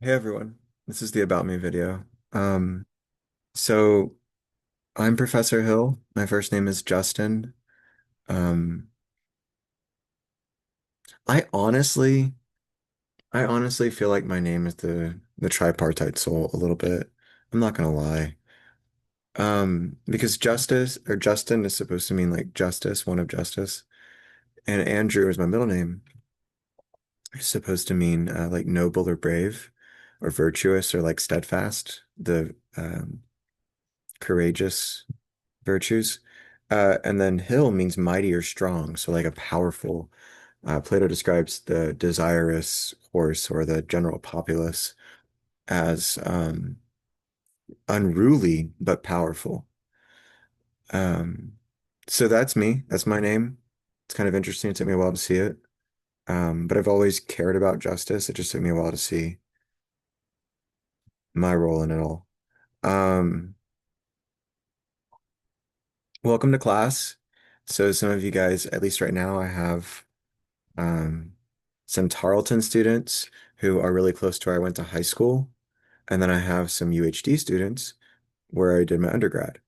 Hey everyone, this is the About Me video. Um, so I'm Professor Hill. My first name is Justin. Um, I honestly, I honestly feel like my name is the tripartite soul a little bit. I'm not gonna lie. Because Justice or Justin is supposed to mean like justice, one of justice, and Andrew is my middle name. It's supposed to mean like noble or brave, or virtuous or like steadfast, the courageous virtues. And then hill means mighty or strong, so like a powerful. Plato describes the desirous horse or the general populace as unruly but powerful. Um, so that's me. That's my name. It's kind of interesting. It took me a while to see it. But I've always cared about justice. It just took me a while to see my role in it all. Um, Welcome to class. So some of you guys, at least right now, I have um, some Tarleton students who are really close to where I went to high school. And then I have some UHD students where I did my undergrad.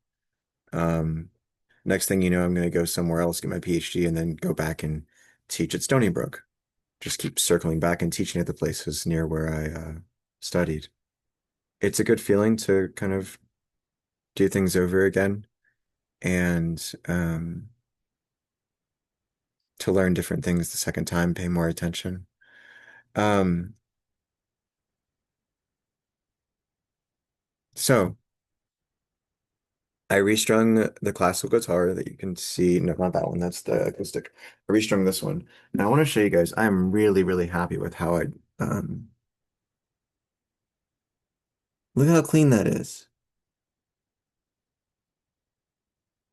Um, Next thing you know, I'm going to go somewhere else, get my PhD, and then go back and teach at Stony Brook. Just keep circling back and teaching at the places near where I studied. It's a good feeling to kind of do things over again and to learn different things the second time, pay more attention. Um, so I restrung the classical guitar that you can see. No, not that one. That's the acoustic. I restrung this one. Now I want to show you guys. I'm really, really happy with how I look at how clean that is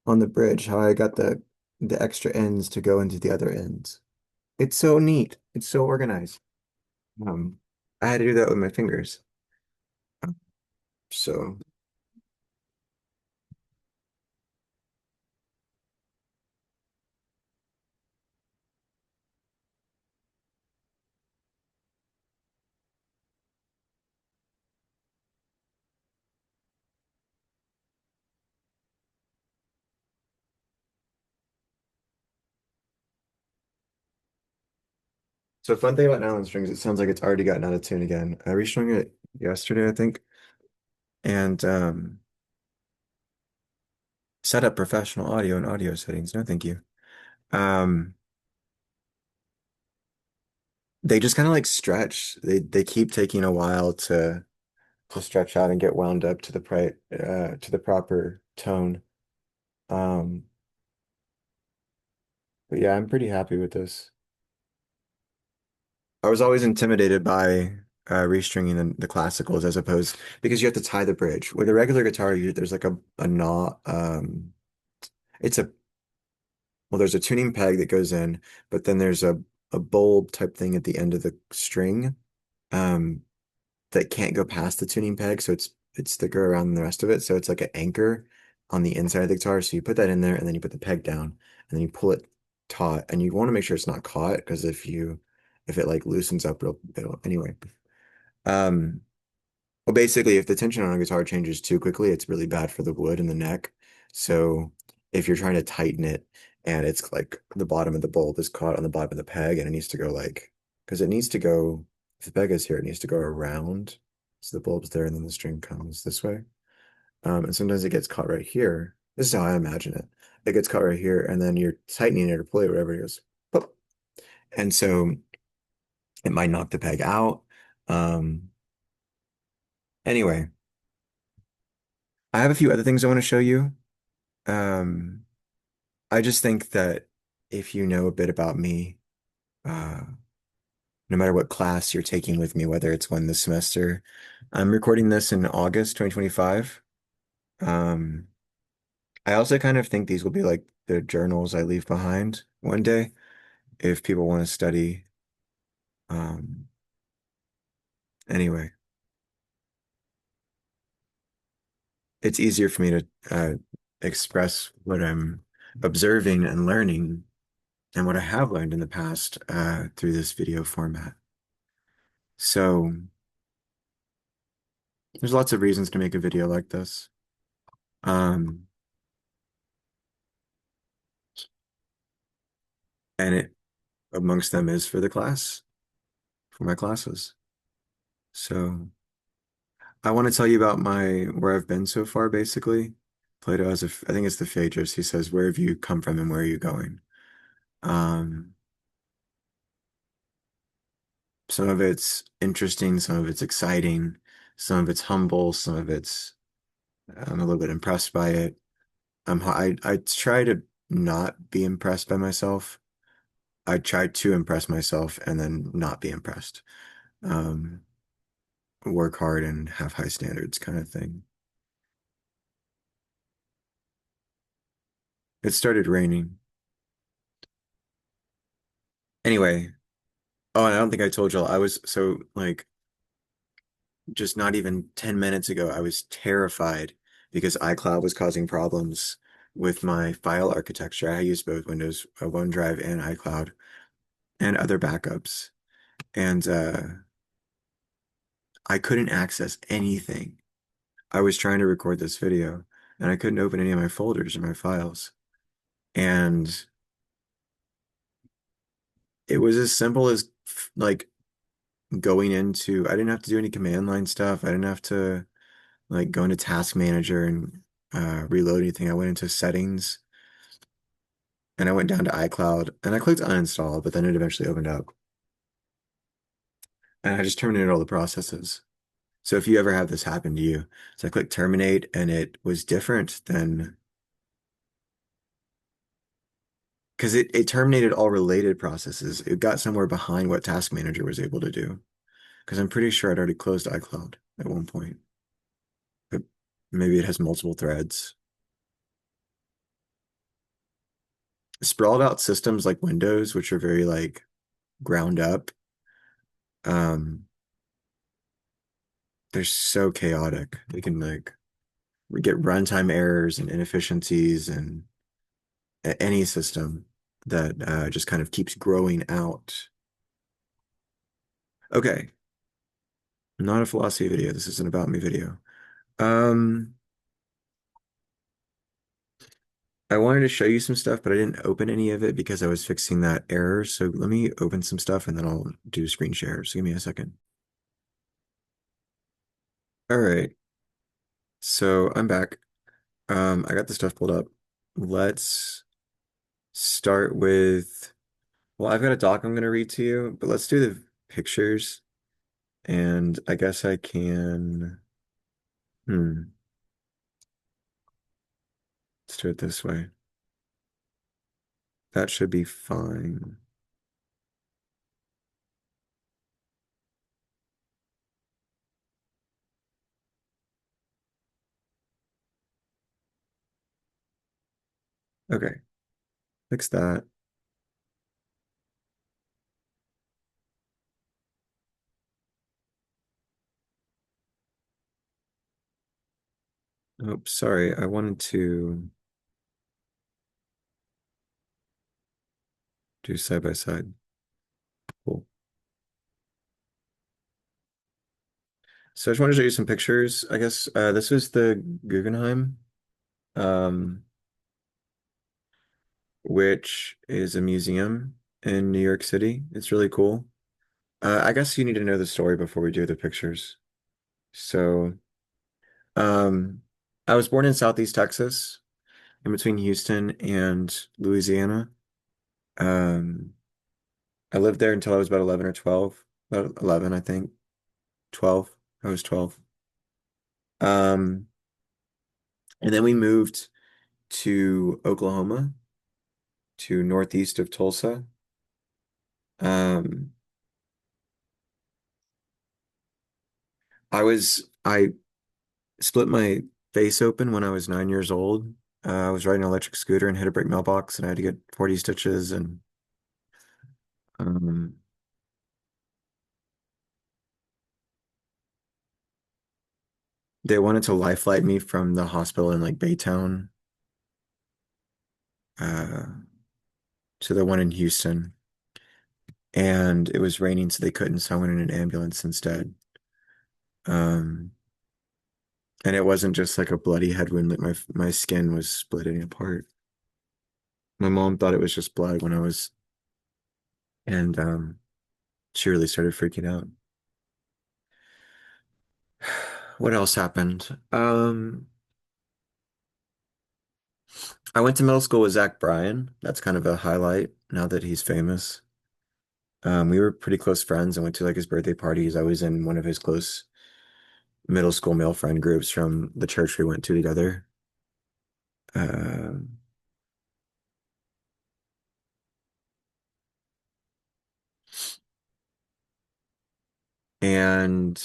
on the bridge, how I got the extra ends to go into the other ends. It's so neat. It's so organized. Um, I had to do that with my fingers. So so fun thing about nylon strings, it sounds like it's already gotten out of tune again. I restrung it yesterday, I think, and set up professional audio and audio settings. No, thank you. Um, they just kind of like stretch. They keep taking a while to stretch out and get wound up to the proper tone. Um, but yeah, I'm pretty happy with this. I was always intimidated by restringing the classicals as opposed because you have to tie the bridge. With a regular guitar, there's like a knot. It's a well, there's a tuning peg that goes in, but then there's a bulb type thing at the end of the string. Um, that can't go past the tuning peg, so it's thicker around the rest of it. So it's like an anchor on the inside of the guitar. So you put that in there, and then you put the peg down, and then you pull it taut, and you want to make sure it's not caught because if it like loosens up, it'll anyway. Um, well, basically, if the tension on a guitar changes too quickly, it's really bad for the wood and the neck. So if you're trying to tighten it and it's like the bottom of the bolt is caught on the bottom of the peg and it needs to go like, because it needs to go, if the peg is here, it needs to go around. So the bulb's there and then the string comes this way. And sometimes it gets caught right here. This is how I imagine it. It gets caught right here and then you're tightening it or pull it, whatever it goes. Pop. And so it might knock the peg out. Um, anyway. I have a few other things I want to show you. Um, I just think that if you know a bit about me, uh, no matter what class you're taking with me, whether it's one this semester, I'm recording this in August 2025. Um, I also kind of think these will be like the journals I leave behind one day if people want to study. Um, anyway, it's easier for me to express what I'm observing and learning and what I have learned in the past through this video format. So There's lots of reasons to make a video like this. Um, and it amongst them is for the class, for my classes. So I want to tell you about my where I've been so far, basically. Plato has I think it's the Phaedrus. He says, "Where have you come from and where are you going?" Um, some of it's interesting, some of it's exciting, some of it's humble, some of it's I'm a little bit impressed by it. I try to not be impressed by myself. I try to impress myself and then not be impressed. Um, work hard and have high standards kind of thing. It started raining. Anyway, oh, and I don't think I told y'all I was so like just not even 10 minutes ago, I was terrified because iCloud was causing problems with my file architecture. I use both Windows, OneDrive and iCloud and other backups. And I couldn't access anything. I was trying to record this video and I couldn't open any of my folders or my files. And it was as simple as like going into, I didn't have to do any command line stuff. I didn't have to like go into Task Manager and reload anything. I went into settings and I went down to iCloud and I clicked uninstall, but then it eventually opened up. And I just terminated all the processes. So if you ever have this happen to you, so I clicked terminate and it was different than because it terminated all related processes. It got somewhere behind what Task Manager was able to do. Because I'm pretty sure I'd already closed iCloud at one point. But maybe it has multiple threads. Sprawled out systems like Windows, which are very like ground up, um, they're so chaotic. They can like we get runtime errors and inefficiencies and any system that just kind of keeps growing out. Okay, not a philosophy video. This is an about me video. Um, I wanted to show you some stuff, but I didn't open any of it because I was fixing that error. So let me open some stuff and then I'll do screen share. So give me a second. All right. So I'm back. I got the stuff pulled up. Let's start with, well, I've got a doc I'm going to read to you, but let's do the pictures. And I guess I can, hmm, let's do it this way. That should be fine. Okay, fix that. Oh, sorry. I wanted to do side by side. Cool. So I just wanted to show you some pictures. I guess this was the Guggenheim, um, which is a museum in New York City. It's really cool. I guess you need to know the story before we do the pictures. So, um, I was born in Southeast Texas, in between Houston and Louisiana. Um, I lived there until I was about 11 or 12, about 11, I think. 12. I was 12. Um, and then we moved to Oklahoma, to northeast of Tulsa. Um, I split my face open when I was 9 years old. I was riding an electric scooter and hit a brick mailbox, and I had to get 40 stitches. And um, they wanted to life flight me from the hospital in like Baytown uh, to the one in Houston. And it was raining, so they couldn't. So I went in an ambulance instead. Um, And it wasn't just like a bloody head wound, like my skin was splitting apart. My mom thought it was just blood when I was, and she really started freaking out. What else happened? I went to middle school with Zach Bryan. That's kind of a highlight now that he's famous. We were pretty close friends. I went to like his birthday parties. I was in one of his close middle school male friend groups from the church we went to together. Um, and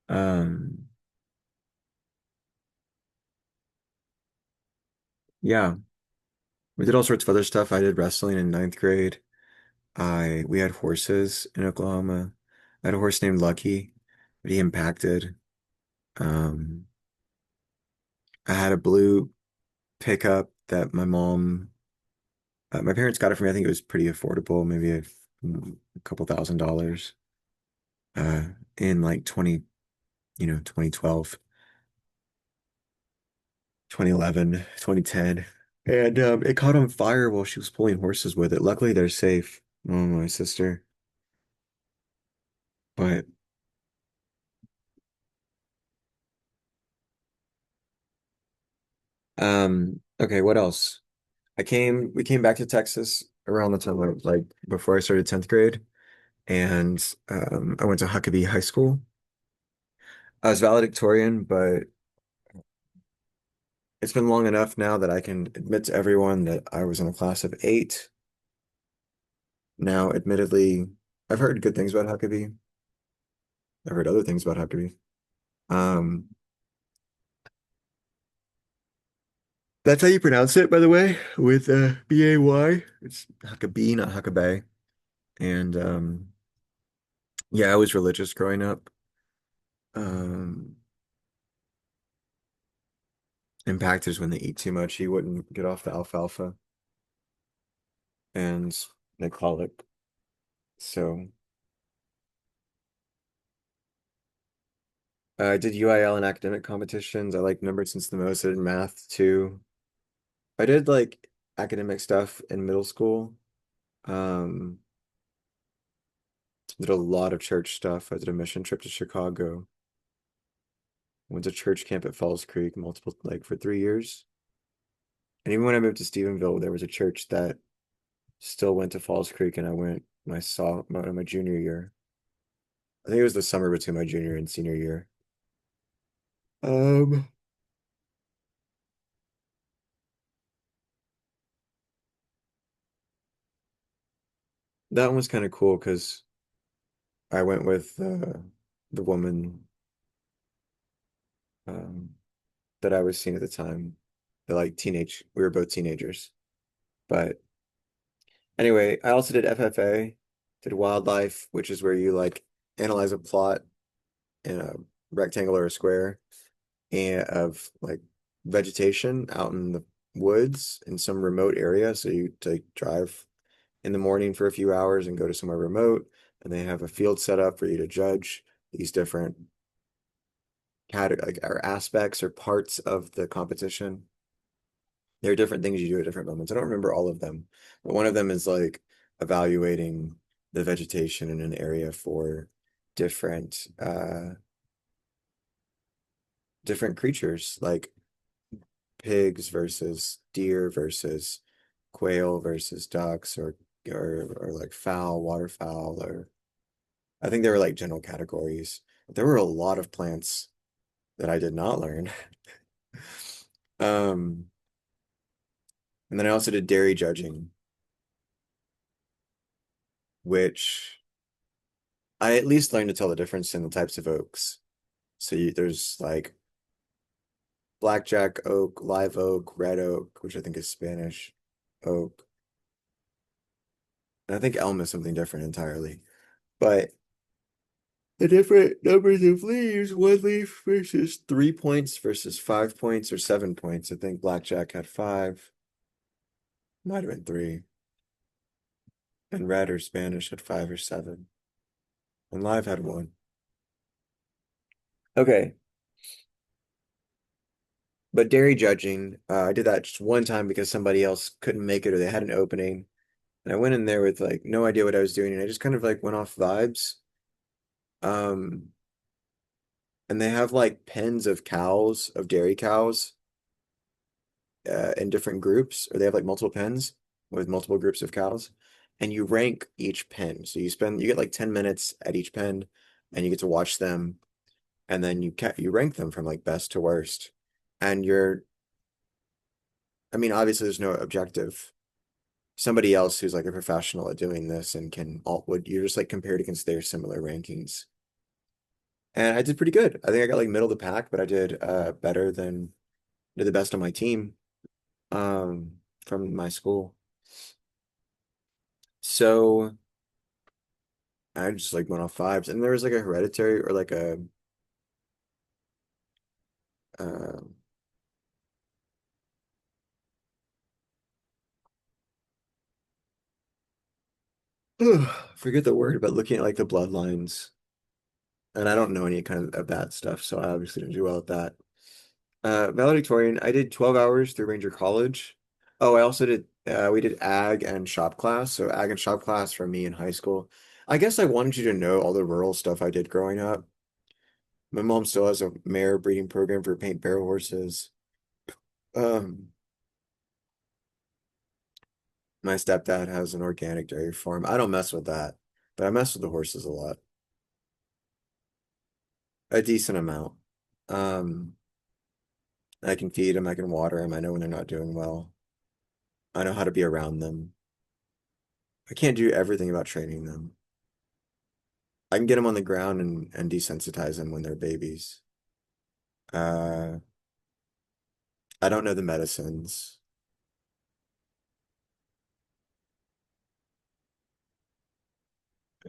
um, yeah, we did all sorts of other stuff. I did wrestling in ninth grade. We had horses in Oklahoma. I had a horse named Lucky, but he impacted. Um, I had a blue pickup that my parents got it for me. I think it was pretty affordable, maybe a couple $1,000 uh, in like 2012, 2011, 2010. And it caught on fire while she was pulling horses with it. Luckily, they're safe. Oh, my sister. But okay, what else? We came back to Texas around the time of, like before I started 10th grade, and I went to Huckabee High School. I was valedictorian, but it's been long enough now that I can admit to everyone that I was in a class of eight. Now, admittedly, I've heard good things about Huckabee. I've heard other things about Huckabee. Um, that's how you pronounce it, by the way, with B-A-Y. It's Huckabee, not Huckabee. And yeah, I was religious growing up. Um, Impactors when they eat too much, he wouldn't get off the alfalfa and they colic. So I did UIL and academic competitions. I liked numbered since the most. I did math too. I did like academic stuff in middle school. Um, did a lot of church stuff. I did a mission trip to Chicago. Went to church camp at Falls Creek multiple like for 3 years. And even when I moved to Stephenville, there was a church that still went to Falls Creek, and I went my junior year. I think it was the summer between my junior and senior year. Um, that one was kind of cool because I went with the woman um, that I was seeing at the time. We were both teenagers. But anyway, I also did FFA, did wildlife, which is where you like analyze a plot in a rectangle or a square and of like vegetation out in the woods in some remote area. So you like drive in the morning for a few hours and go to somewhere remote, and they have a field set up for you to judge these different or aspects or parts of the competition. There are different things you do at different moments. I don't remember all of them, but one of them is like evaluating the vegetation in an area for different different creatures, like pigs versus deer versus quail versus ducks or like fowl, waterfowl, or I think there were like general categories. There were a lot of plants that I did not learn. Um, and then I also did dairy judging, which I at least learned to tell the difference in the types of oaks. There's like blackjack oak, live oak, red oak, which I think is Spanish oak. And I think elm is something different entirely. But the different numbers of leaves, one leaf versus 3 points versus 5 points or 7 points. I think blackjack had five, might have been three, and red or Spanish had five or seven. And live had one. Okay. But dairy judging, I did that just one time because somebody else couldn't make it or they had an opening. And I went in there with like no idea what I was doing and I just kind of like went off vibes. Um, and they have like pens of cows, of dairy cows, in different groups, or they have like multiple pens with multiple groups of cows. And you rank each pen. So you get like 10 minutes at each pen and you get to watch them and then you rank them from like best to worst. And I mean, obviously there's no objective. Somebody else who's like a professional at doing this and can all would you're just like compared against their similar rankings. And I did pretty good. I think I got like middle of the pack, but I did better than did the best on my team from my school. So I just like went off fives. And there was like a hereditary or like a uh forget the word, but looking at like the bloodlines. And I don't know any kind of that stuff, so I obviously didn't do well at that. Valedictorian, I did 12 hours through Ranger College. Oh, I also did we did ag and shop class. So ag and shop class for me in high school. I guess I wanted you to know all the rural stuff I did growing up. My mom still has a mare breeding program for paint barrel horses. Um, my stepdad has an organic dairy farm. I don't mess with that, but I mess with the horses a lot. A decent amount. Um, I can feed them, I can water them. I know when they're not doing well. I know how to be around them. I can't do everything about training them. I can get them on the ground and desensitize them when they're babies. Uh, I don't know the medicines.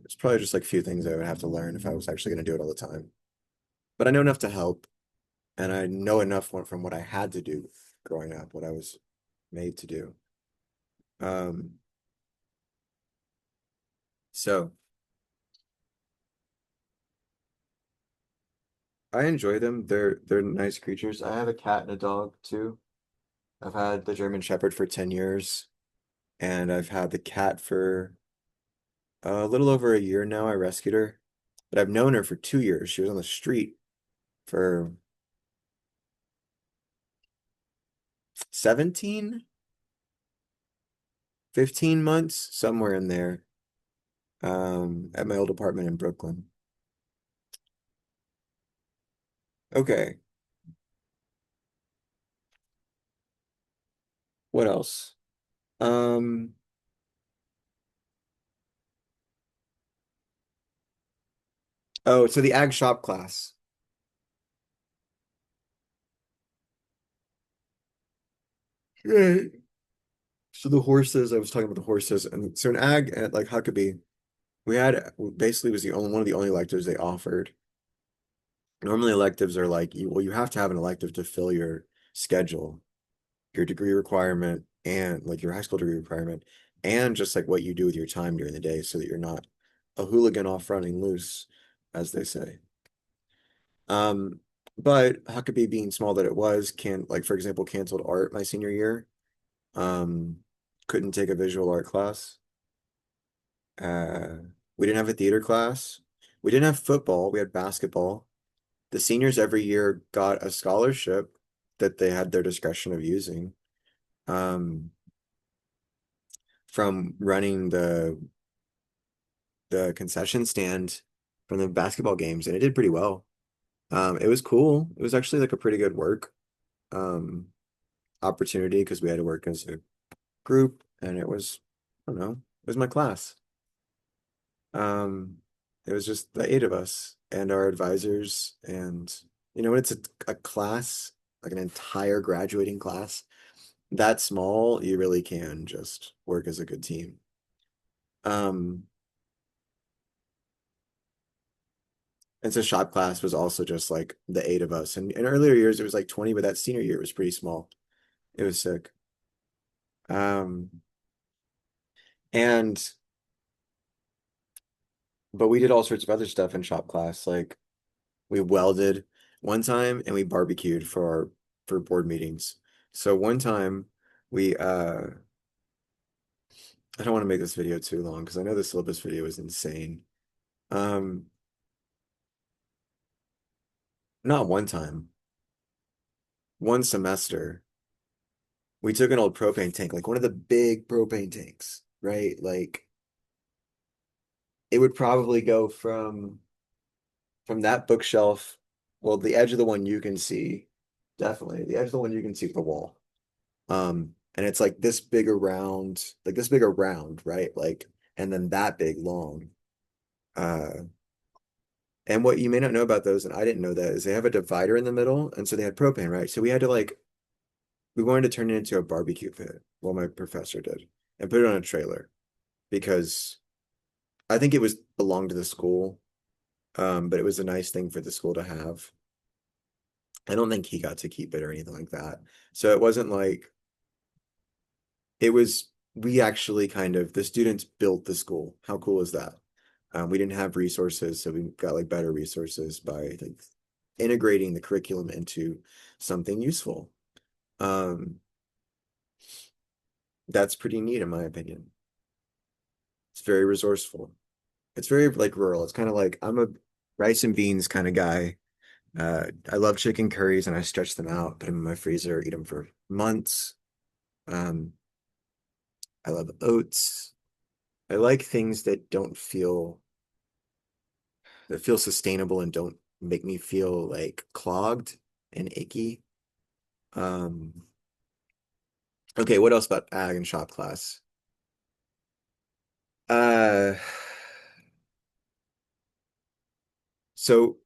It's probably just like a few things I would have to learn if I was actually going to do it all the time. But I know enough to help, and I know enough from what I had to do growing up, what I was made to do. Um, so I enjoy them. They're nice creatures. I have a cat and a dog too. I've had the German Shepherd for 10 years, and I've had the cat for a little over a year now. I rescued her, but I've known her for 2 years. She was on the street for 17, 15 months, somewhere in there, at my old apartment in Brooklyn. Okay, what else? Um, oh, so the ag shop class. Right. So the horses, I was talking about the horses, and so in ag at like Huckabee, we had basically was the only one of the only electives they offered. Normally electives are like you have to have an elective to fill your schedule, your degree requirement, and like your high school degree requirement, and just like what you do with your time during the day so that you're not a hooligan off running loose, as they say. Um, but Huckabee being small that it was, can like for example, canceled art my senior year. Um, couldn't take a visual art class. Uh, we didn't have a theater class. We didn't have football. We had basketball. The seniors every year got a scholarship that they had their discretion of using, from running the concession stand from the basketball games, and it did pretty well. It was cool. It was actually like a pretty good work um, opportunity because we had to work as a group, and it was, I don't know, it was my class. Um, it was just the eight of us and our advisors, and when it's a class, like an entire graduating class, that small, you really can just work as a good team. Um, and so shop class was also just like the eight of us. And in earlier years, it was like 20, but that senior year was pretty small. It was sick. Um, and But we did all sorts of other stuff in shop class. Like we welded one time and we barbecued for board meetings. So one time we I don't want to make this video too long because I know the syllabus video is insane. Um, Not one time, one semester, we took an old propane tank, like one of the big propane tanks, right? Like it would probably go from that bookshelf, well, the edge of the one you can see, definitely the edge of the one you can see the wall. And it's like this big around, like this big around, right? Like, and then that big long. Uh, and what you may not know about those, and I didn't know that, is they have a divider in the middle, and so they had propane, right? So we had to like we wanted to turn it into a barbecue pit. Well, my professor did, and put it on a trailer because I think it was belonged to the school, but it was a nice thing for the school to have. I don't think he got to keep it or anything like that. So it wasn't like it was. We actually kind of the students built the school. How cool is that? We didn't have resources, so we got like better resources by like integrating the curriculum into something useful. Um, that's pretty neat in my opinion. It's very resourceful. It's very like rural. It's kind of like I'm a rice and beans kind of guy. I love chicken curries and I stretch them out, put them in my freezer, eat them for months. Um, I love oats. I like things that feel sustainable and don't make me feel like clogged and icky. Um, okay, what else about ag and shop class? Uh, so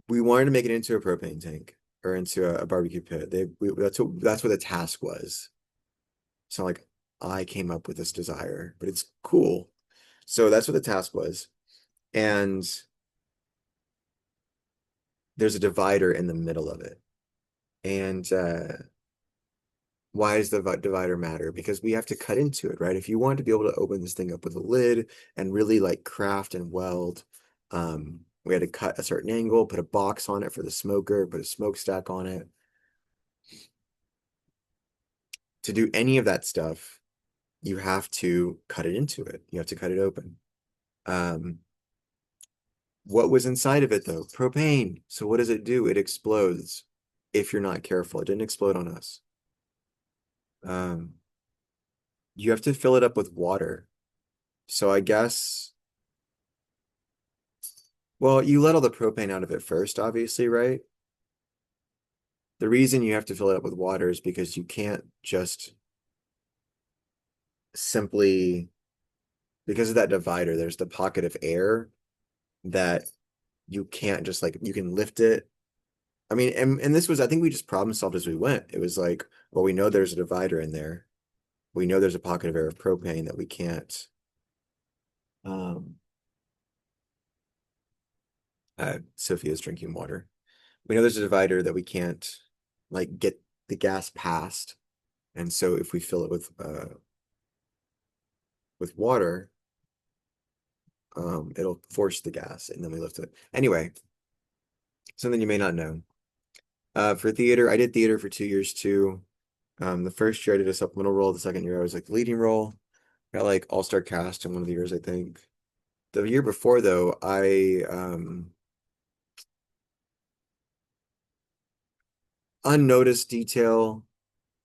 we wanted to make it into a propane tank or into a barbecue pit. That's what the task was. So like I came up with this desire, but it's cool. So that's what the task was. And there's a divider in the middle of it. And why does the divider matter? Because we have to cut into it, right? If you want to be able to open this thing up with a lid and really like craft and weld, we had to cut a certain angle, put a box on it for the smoker, put a smokestack on it. To do any of that stuff, you have to cut it into it. You have to cut it open. Um, what was inside of it though? Propane. So what does it do? It explodes if you're not careful. It didn't explode on us. Um, you have to fill it up with water. So I guess, well, you let all the propane out of it first, obviously, right? The reason you have to fill it up with water is because you can't just simply, because of that divider, there's the pocket of air that you can't just like, you can lift it. I mean, and this was, I think we just problem solved as we went. It was like, well, we know there's a divider in there. We know there's a pocket of air of propane that we can't. Um, Sophia's drinking water. We know there's a divider that we can't like get the gas past, and so if we fill it with water, it'll force the gas, and then we lift it. Anyway, something you may not know. For theater, I did theater for 2 years too. The first year I did a supplemental role. The second year I was like the leading role. Got like all-star cast in one of the years, I think. The year before though, I unnoticed detail,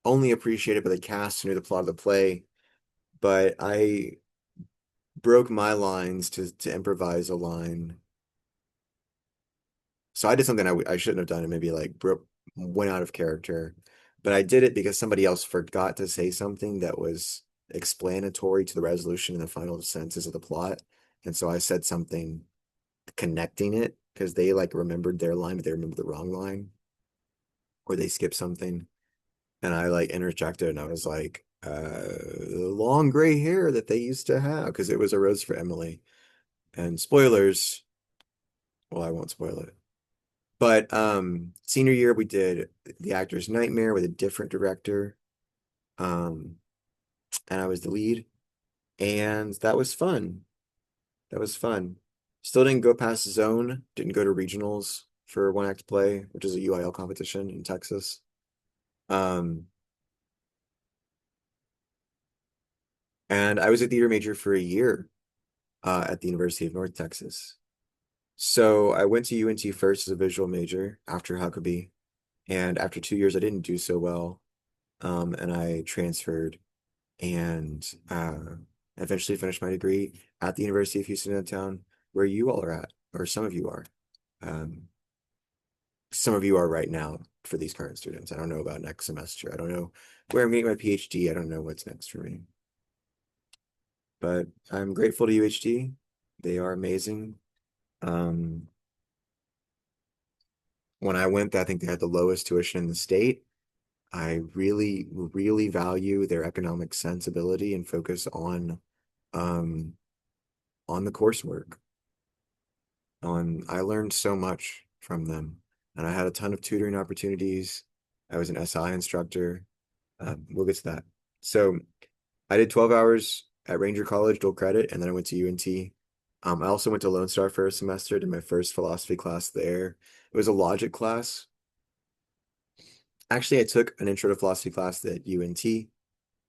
only appreciated by the cast who knew the plot of the play, but I broke my lines to improvise a line. So I did something I shouldn't have done and maybe like broke went out of character, but I did it because somebody else forgot to say something that was explanatory to the resolution and the final sentences of the plot. And so I said something connecting it because they like remembered their line, but they remembered the wrong line, or they skipped something. And I like interjected and I was like, the long gray hair that they used to have, because it was a rose for Emily. And spoilers, well, I won't spoil it. But senior year we did The Actor's Nightmare with a different director. Um, and I was the lead. And that was fun. That was fun. Still didn't go past zone, didn't go to regionals for one act play, which is a UIL competition in Texas. Um, and I was a theater major for a year at the University of North Texas. So I went to UNT first as a visual major after Huckabee, and after 2 years I didn't do so well, and I transferred and eventually finished my degree at the University of Houston downtown, where you all are at, or some of you are. Um, some of you are right now for these current students. I don't know about next semester. I don't know where I'm getting my PhD. I don't know what's next for me. But I'm grateful to UHD. They are amazing. Um, when I went, I think they had the lowest tuition in the state. I really, really value their economic sensibility and focus um, on the coursework. I learned so much from them, and I had a ton of tutoring opportunities. I was an SI instructor. We'll get to that. So I did 12 hours at Ranger College, dual credit, and then I went to UNT. I also went to Lone Star for a semester, did my first philosophy class there. It was a logic class. Actually, I took an intro to philosophy class at UNT,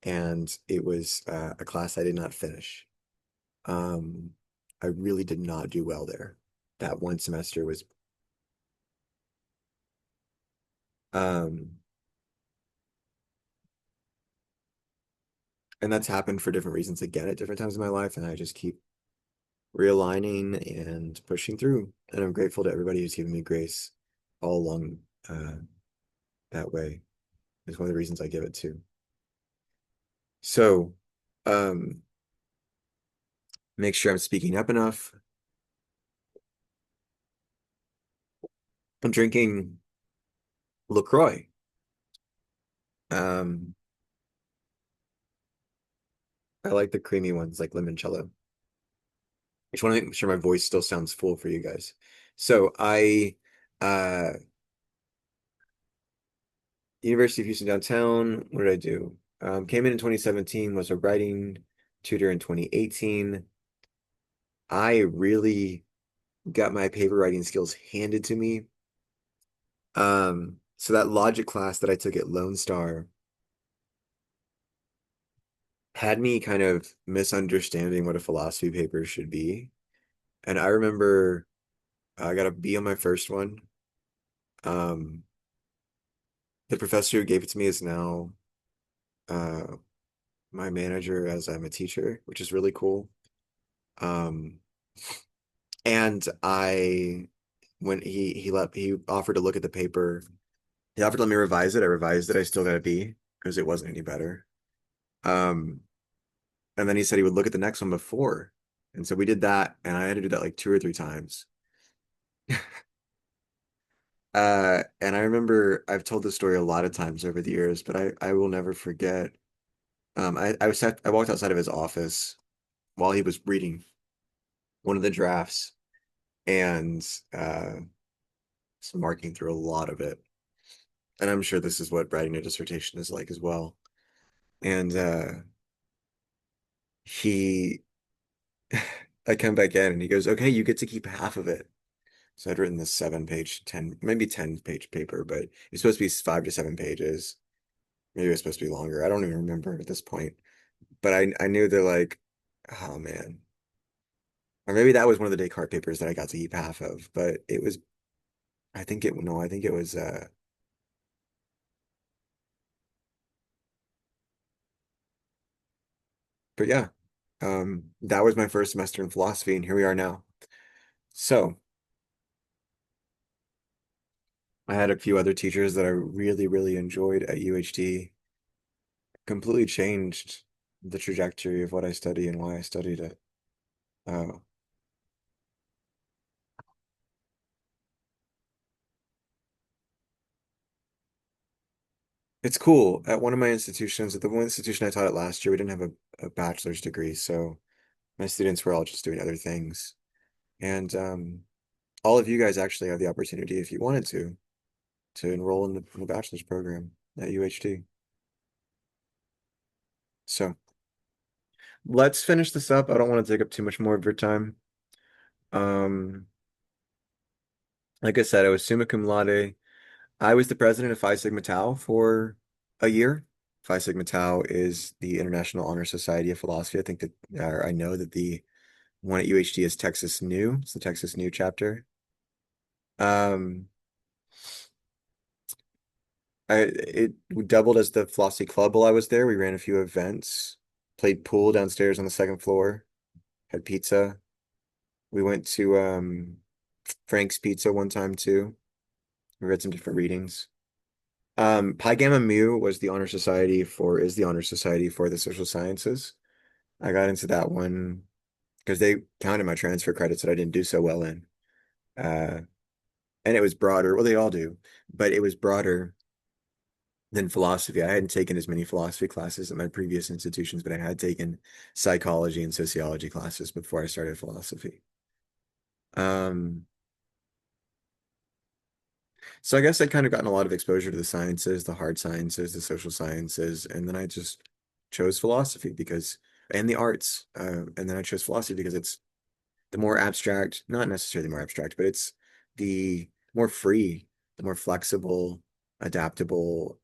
and it was a class I did not finish. Um, I really did not do well there. That one semester was, um, and that's happened for different reasons again at different times in my life, and I just keep realigning and pushing through. And I'm grateful to everybody who's given me grace all along uh, that way. It's one of the reasons I give it to. So, um, make sure I'm speaking up enough. I'm drinking LaCroix. Um, I like the creamy ones, like limoncello. I just want to make sure my voice still sounds full for you guys. So uh, University of Houston downtown. What did I do? Came in 2017, was a writing tutor in 2018. I really got my paper writing skills handed to me. So that logic class that I took at Lone Star had me kind of misunderstanding what a philosophy paper should be. And I remember I got a B on my first one. Um, the professor who gave it to me is now uh, my manager as I'm a teacher, which is really cool. Um, and when he offered to look at the paper, he offered to let me revise it. I revised it. I still got a B because it wasn't any better. Um, and then he said he would look at the next one before. And so we did that, and I had to do that like two or three times. And I remember I've told this story a lot of times over the years, but I will never forget. I walked outside of his office while he was reading one of the drafts and was marking through a lot of it. And I'm sure this is what writing a dissertation is like as well. And he I come back in and he goes, "Okay, you get to keep half of it." So I'd written this 7 page, 10, maybe 10 page paper, but it's supposed to be 5 to 7 pages. Maybe it was supposed to be longer. I don't even remember at this point. But I knew they're like, oh man. Or maybe that was one of the Descartes papers that I got to keep half of. But it was, I think it, no, I think it was, but yeah, that was my first semester in philosophy, and here we are now. So I had a few other teachers that I really, really enjoyed at UHD. Completely changed the trajectory of what I study and why I studied it. Uh, it's cool. At one of my institutions, at the one institution I taught at last year, we didn't have a bachelor's degree, so my students were all just doing other things. And all of you guys actually have the opportunity, if you wanted to enroll in the bachelor's program at UHD. So let's finish this up. I don't want to take up too much more of your time. Um, like I said, I was summa cum laude. I was the president of Phi Sigma Tau for a year. Phi Sigma Tau is the International Honor Society of Philosophy. I think that, or I know that the one at UHT is Texas New. It's the Texas New chapter. Um, it doubled as the Flossie Club while I was there. We ran a few events, played pool downstairs on the second floor, had pizza. We went to Frank's Pizza one time too. We read some different readings. Pi Gamma Mu was the honor society for is the honor society for the social sciences. I got into that one because they counted my transfer credits that I didn't do so well in. Uh, and it was broader. Well, they all do, but it was broader than philosophy. I hadn't taken as many philosophy classes at my previous institutions, but I had taken psychology and sociology classes before I started philosophy. Um, so I guess I'd kind of gotten a lot of exposure to the sciences, the hard sciences, the social sciences, and then I just chose philosophy because, and the arts, and then I chose philosophy because it's the more abstract, not necessarily more abstract, but it's the more free, the more flexible, adaptable.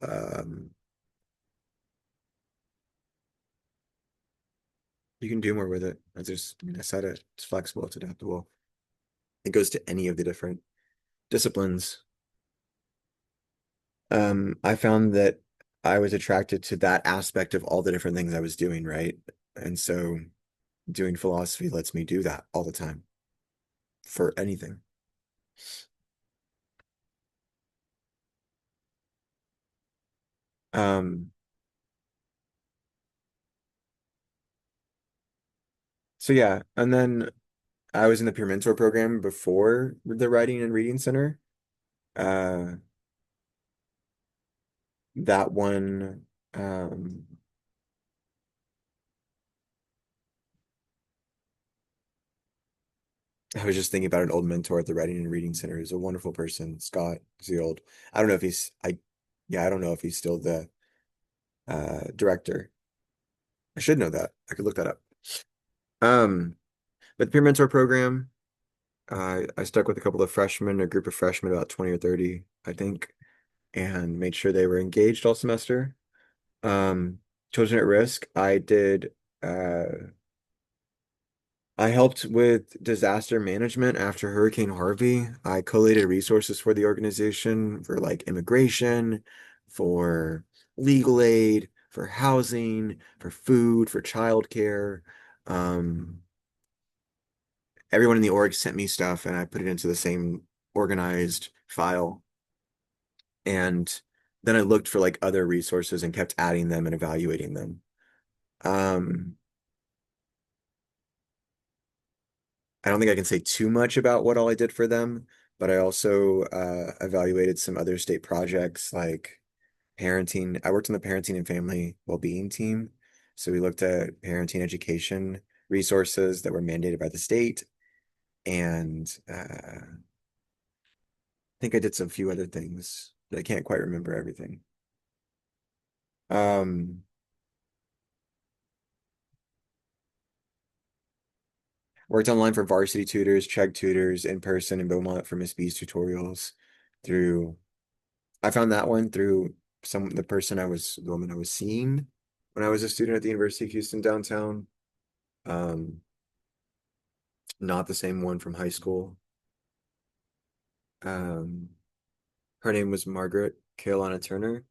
You can do more with it. I said it. It's flexible, it's adaptable. It goes to any of the different disciplines. I found that I was attracted to that aspect of all the different things I was doing, right? And so doing philosophy lets me do that all the time for anything. Um, so yeah, and then I was in the peer mentor program before the writing and reading center. Uh, that one, I was just thinking about an old mentor at the writing and reading center. He's a wonderful person, Scott. He's the old. I don't know if he's yeah, I don't know if he's still the director. I should know that. I could look that up. Um, but the peer mentor program, I stuck with a couple of freshmen, a group of freshmen, about 20 or 30, I think, and made sure they were engaged all semester. Children at Risk, uh I helped with disaster management after Hurricane Harvey. I collated resources for the organization for like immigration, for legal aid, for housing, for food, for childcare. Um, Everyone in the org sent me stuff and I put it into the same organized file. And then I looked for like other resources and kept adding them and evaluating them. Um, I don't think I can say too much about what all I did for them, but I also evaluated some other state projects like parenting. I worked on the parenting and family well-being team. So we looked at parenting education resources that were mandated by the state. And I think I did some few other things, but I can't quite remember everything. Um, Worked online for varsity tutors, Chegg tutors, in person in Beaumont for Miss B's tutorials through I found that one through the woman I was seeing when I was a student at the University of Houston downtown. Um, Not the same one from high school. Um, Her name was Margaret Carolina Turner,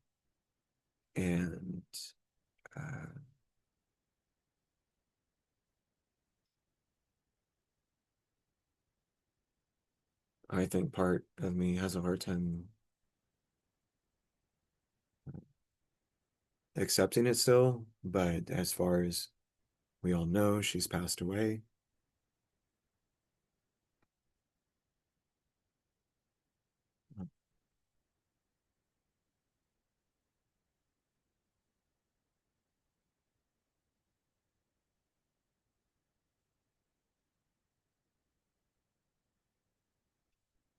and uh, I think part of me has a hard time accepting it still. But as far as we all know, she's passed away.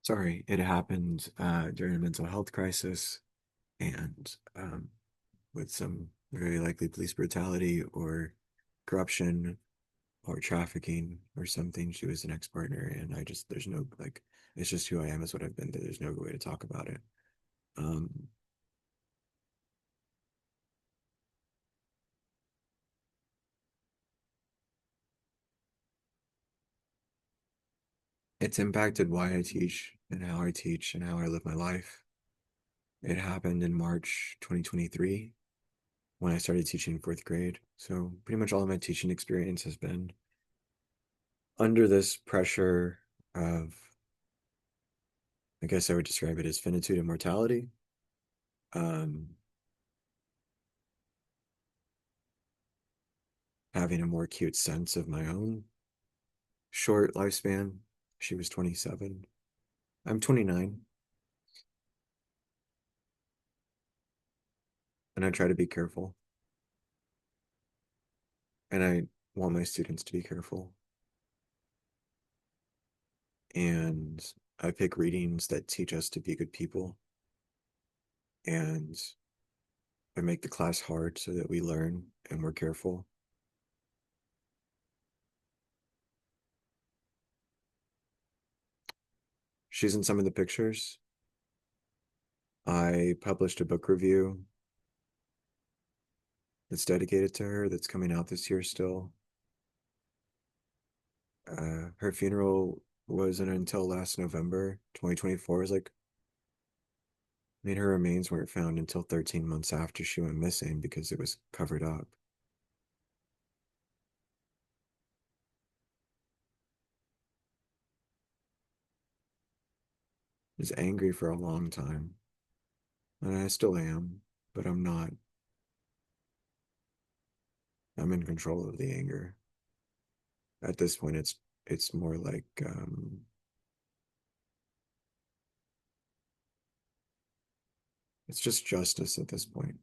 Sorry, it happened during a mental health crisis and with some very likely police brutality or corruption or trafficking or something. She was an ex-partner, and there's no like, it's just who I am, is what I've been through. There's no way to talk about it. Um, it's impacted why I teach and how I live my life. It happened in March 2023 when I started teaching fourth grade. So pretty much all of my teaching experience has been under this pressure of, I guess I would describe it as finitude and mortality. Um, Having a more acute sense of my own short lifespan. She was 27. I'm 29, and I try to be careful. And I want my students to be careful. And I pick readings that teach us to be good people. And I make the class hard so that we learn and we're careful. She's in some of the pictures. I published a book review that's dedicated to her that's coming out this year still. Her funeral wasn't until last November 2024. Is like, I mean, her remains weren't found until 13 months after she went missing because it was covered up. I was angry for a long time, and I still am, but I'm not. I'm in control of the anger. At this point, it's more like it's just justice at this point.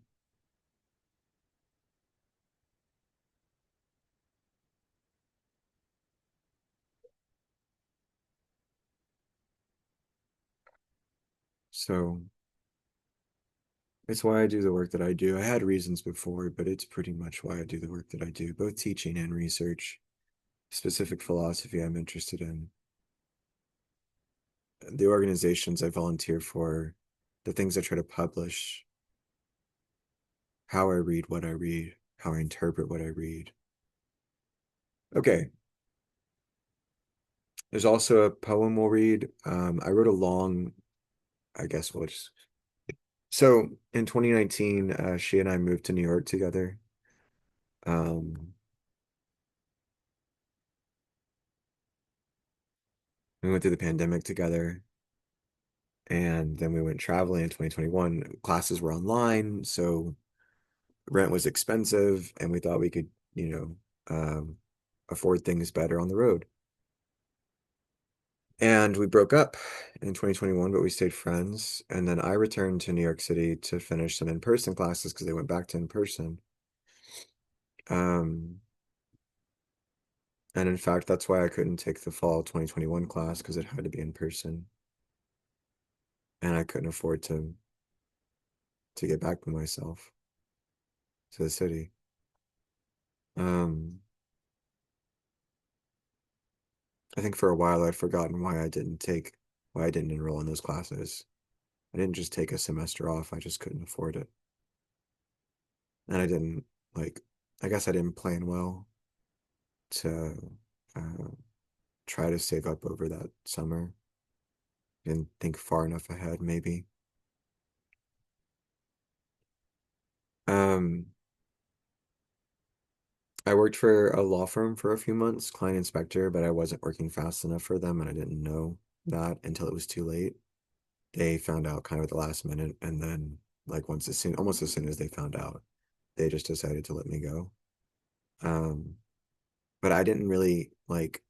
So it's why I do the work that I do. I had reasons before, but it's pretty much why I do the work that I do, both teaching and research, specific philosophy I'm interested in, the organizations I volunteer for, the things I try to publish, how I read what I read, how I interpret what I read. Okay, there's also a poem we'll read. I wrote a long, I guess we'll just. So in 2019, she and I moved to New York together. Um, we went through the pandemic together, and then we went traveling in 2021. Classes were online, so rent was expensive, and we thought we could, afford things better on the road. And we broke up in 2021, but we stayed friends. And then I returned to New York City to finish some in-person classes because they went back to in-person. Um, and in fact, that's why I couldn't take the fall 2021 class because it had to be in person. And I couldn't afford to get back by myself to the city. Um, I think for a while I'd forgotten why I didn't enroll in those classes. I didn't just take a semester off, I just couldn't afford it. And I didn't like, I guess I didn't plan well to uh, try to save up over that summer. Didn't think far enough ahead, maybe. Um, I worked for a law firm for a few months, client inspector, but I wasn't working fast enough for them, and I didn't know that until it was too late. They found out kind of at the last minute, and then like almost as soon as they found out, they just decided to let me go. Um, but I didn't really like,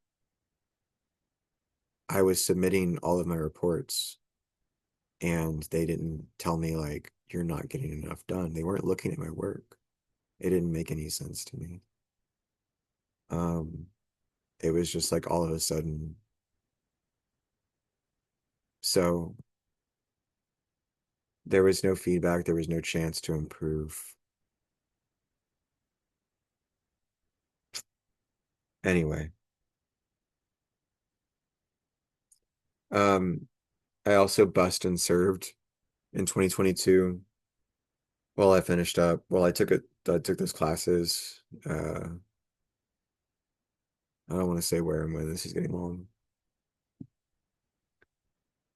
I was submitting all of my reports, and they didn't tell me like, you're not getting enough done. They weren't looking at my work. It didn't make any sense to me. Um, it was just like all of a sudden. So there was no feedback, there was no chance to improve. Anyway, um, I also bussed and served in 2022. Well, I finished up. Well, I took those classes. I don't want to say where and when, this is getting long.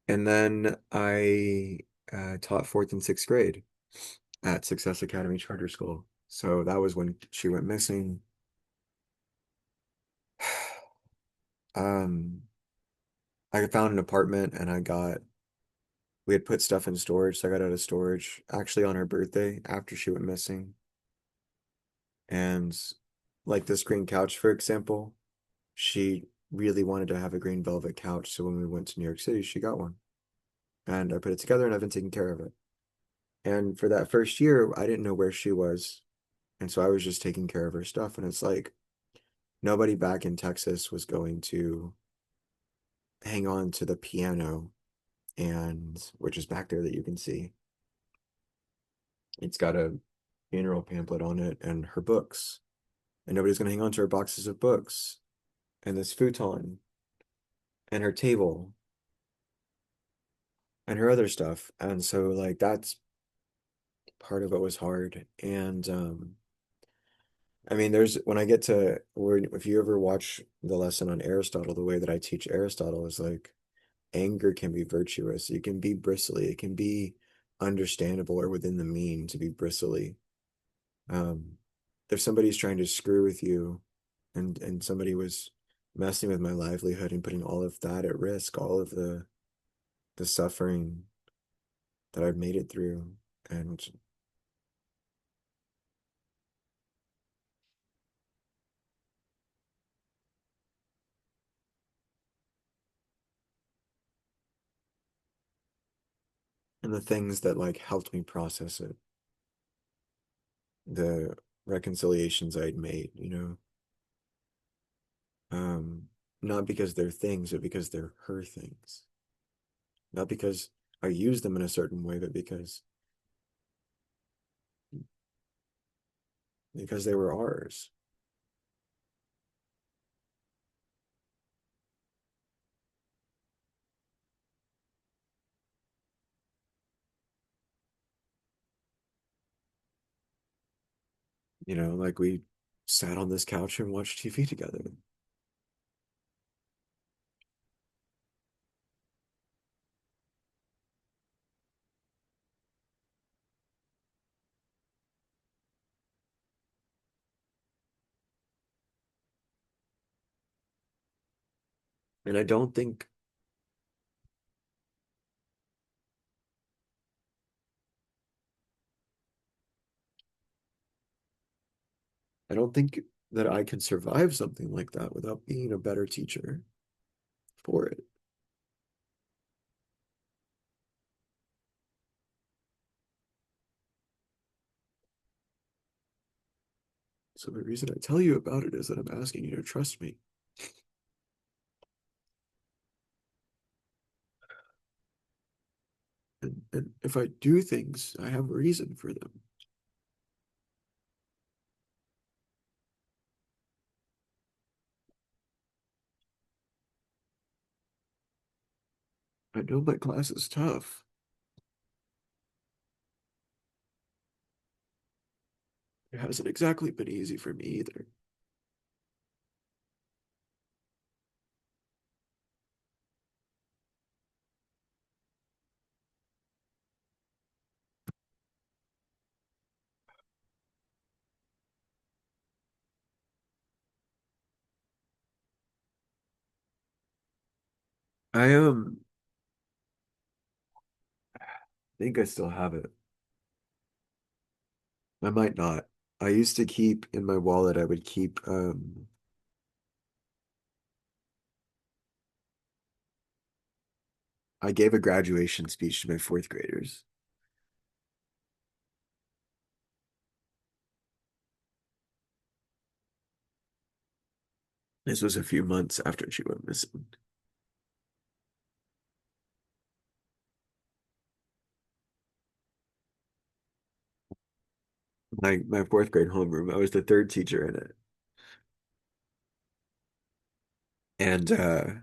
And then I taught fourth and sixth grade at Success Academy Charter School. So that was when she went missing. Um, I found an apartment and we had put stuff in storage, so I got out of storage actually on her birthday after she went missing. And like this green couch, for example, she really wanted to have a green velvet couch. So when we went to New York City, she got one. And I put it together and I've been taking care of it. And for that first year, I didn't know where she was. And so I was just taking care of her stuff. And it's like nobody back in Texas was going to hang on to the piano, and which is back there that you can see. It's got a funeral pamphlet on it and her books. And nobody's going to hang on to her boxes of books and this futon and her table and her other stuff. And so like that's part of what was hard. And I mean, there's when I get to where if you ever watch the lesson on Aristotle, the way that I teach Aristotle is like anger can be virtuous. It can be bristly. It can be understandable or within the mean to be bristly. Um, if somebody's trying to screw with you and somebody was messing with my livelihood and putting all of that at risk, all of the suffering that I've made it through and and the things that like helped me process it, the reconciliations I'd made, um, not because they're things, but because they're her things. Not because I use them in a certain way, but because they were ours. Like we sat on this couch and watched TV together. And I don't think that I can survive something like that without being a better teacher for it. So the reason I tell you about it is that I'm asking you to trust me. And if I do things, I have a reason for them. I know my class is tough. It hasn't exactly been easy for me either. Think I still have it. I might not. I used to keep in my wallet, I would keep I gave a graduation speech to my fourth graders. This was a few months after she went missing. My fourth grade homeroom, I was the third teacher in it. And the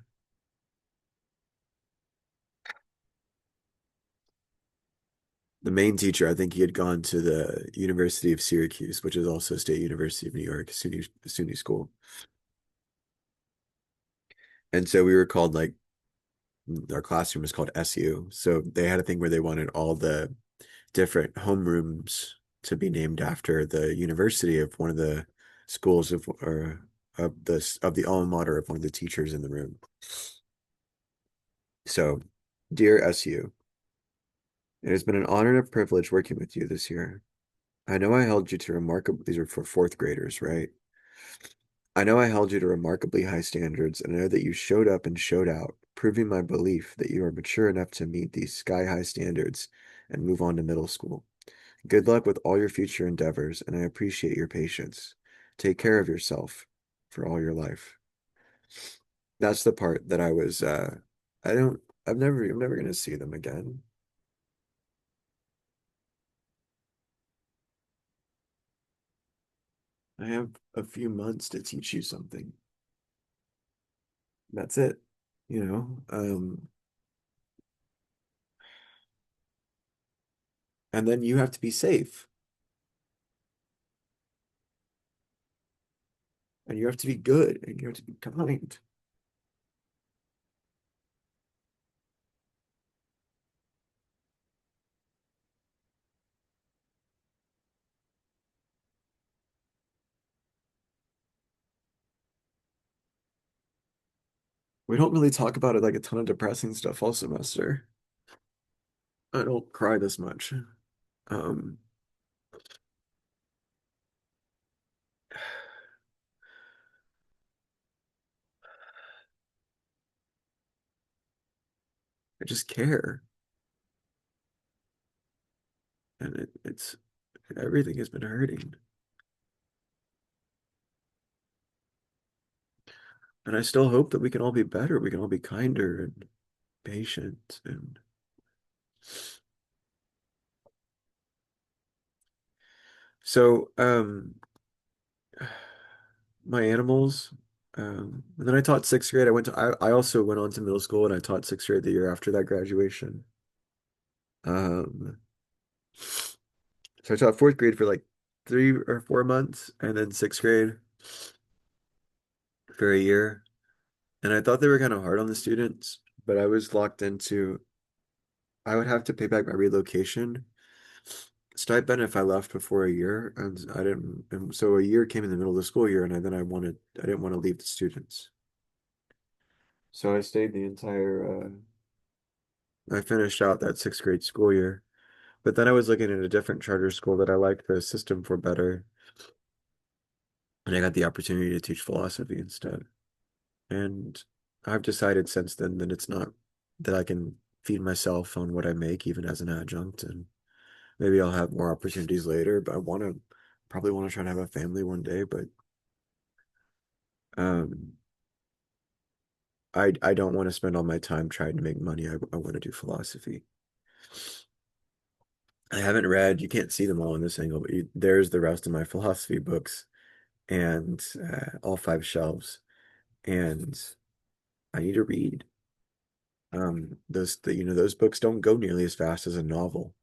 main teacher, I think he had gone to the University of Syracuse, which is also State University of New York, SUNY school. And so we were called like our classroom was called SU. So they had a thing where they wanted all the different homerooms to be named after the university of one of the schools of or of the alma mater of one of the teachers in the room. So, dear SU, it has been an honor and a privilege working with you this year. I know I held you to remarkable, these are for fourth graders, right? I know I held you to remarkably high standards, and I know that you showed up and showed out, proving my belief that you are mature enough to meet these sky-high standards and move on to middle school. Good luck with all your future endeavors, and I appreciate your patience. Take care of yourself for all your life. That's the part that I don't, I'm never gonna see them again. I have a few months to teach you something. That's it, you know. And then you have to be safe, and you have to be good, and you have to be kind. We don't really talk about it like a ton of depressing stuff all semester. I don't cry this much. Um, I just care, and it's everything has been hurting, and I still hope that we can all be better. We can all be kinder and patient, and so my animals. And then I taught sixth grade. I also went on to middle school and I taught sixth grade the year after that graduation. Um, so I taught fourth grade for like 3 or 4 months and then sixth grade for a year. And I thought they were kind of hard on the students, but I was locked into, I would have to pay back my relocation stipend if I left before a year. And I didn't, and so a year came in the middle of the school year and I didn't want to leave the students. So I stayed the I finished out that sixth grade school year. But then I was looking at a different charter school that I liked the system for better, and I got the opportunity to teach philosophy instead. And I've decided since then that it's not that I can feed myself on what I make even as an adjunct, and maybe I'll have more opportunities later, but I want to probably want to try to have a family one day, but um I don't want to spend all my time trying to make money. I want to do philosophy. I haven't read, you can't see them all in this angle, but there's the rest of my philosophy books and all 5 shelves. And I need to read. Those books don't go nearly as fast as a novel.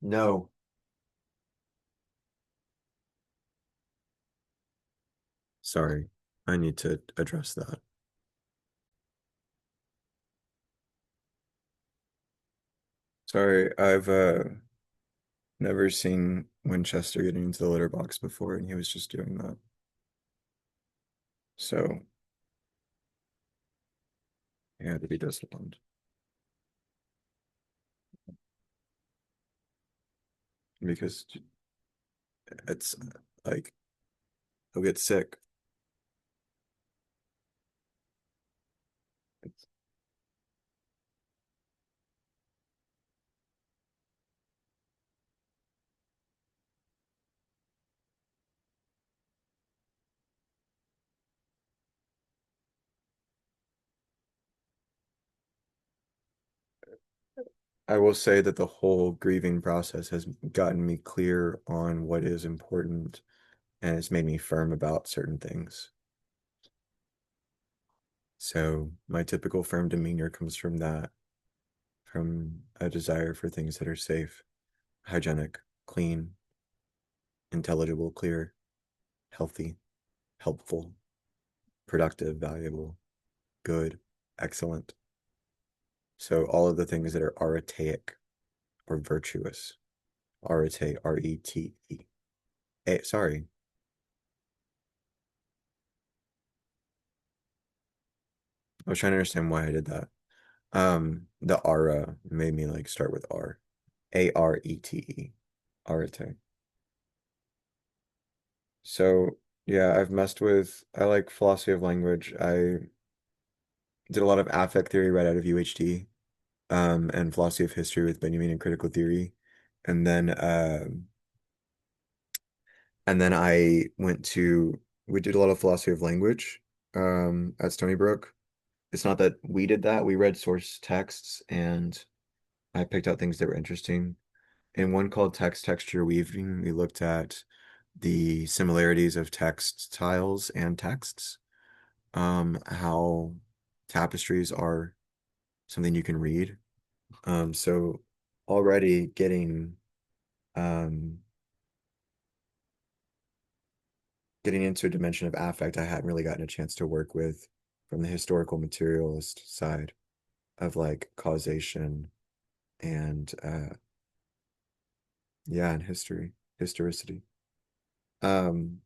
No, sorry. I need to address that. Sorry, I've never seen Winchester getting into the litter box before, and he was just doing that. So he had to be disciplined because it's like he'll get sick. I will say that the whole grieving process has gotten me clear on what is important and it's made me firm about certain things. So my typical firm demeanor comes from that, from a desire for things that are safe, hygienic, clean, intelligible, clear, healthy, helpful, productive, valuable, good, excellent. So all of the things that are aretaic or virtuous. Arete, R-E-T-E. Sorry. I was trying to understand why I did that. The ara made me like start with R. A-R-E-T-E. Arete. So yeah, I like philosophy of language. I did a lot of affect theory right out of UHD, and philosophy of history with Benjamin and critical theory. And then we did a lot of philosophy of language, at Stony Brook. It's not that we did that. We read source texts and I picked out things that were interesting. In one called text texture weaving, we looked at the similarities of textiles and texts, how tapestries are something you can read. So already um, getting into a dimension of affect I hadn't really gotten a chance to work with from the historical materialist side of like causation and yeah, and historicity. Um,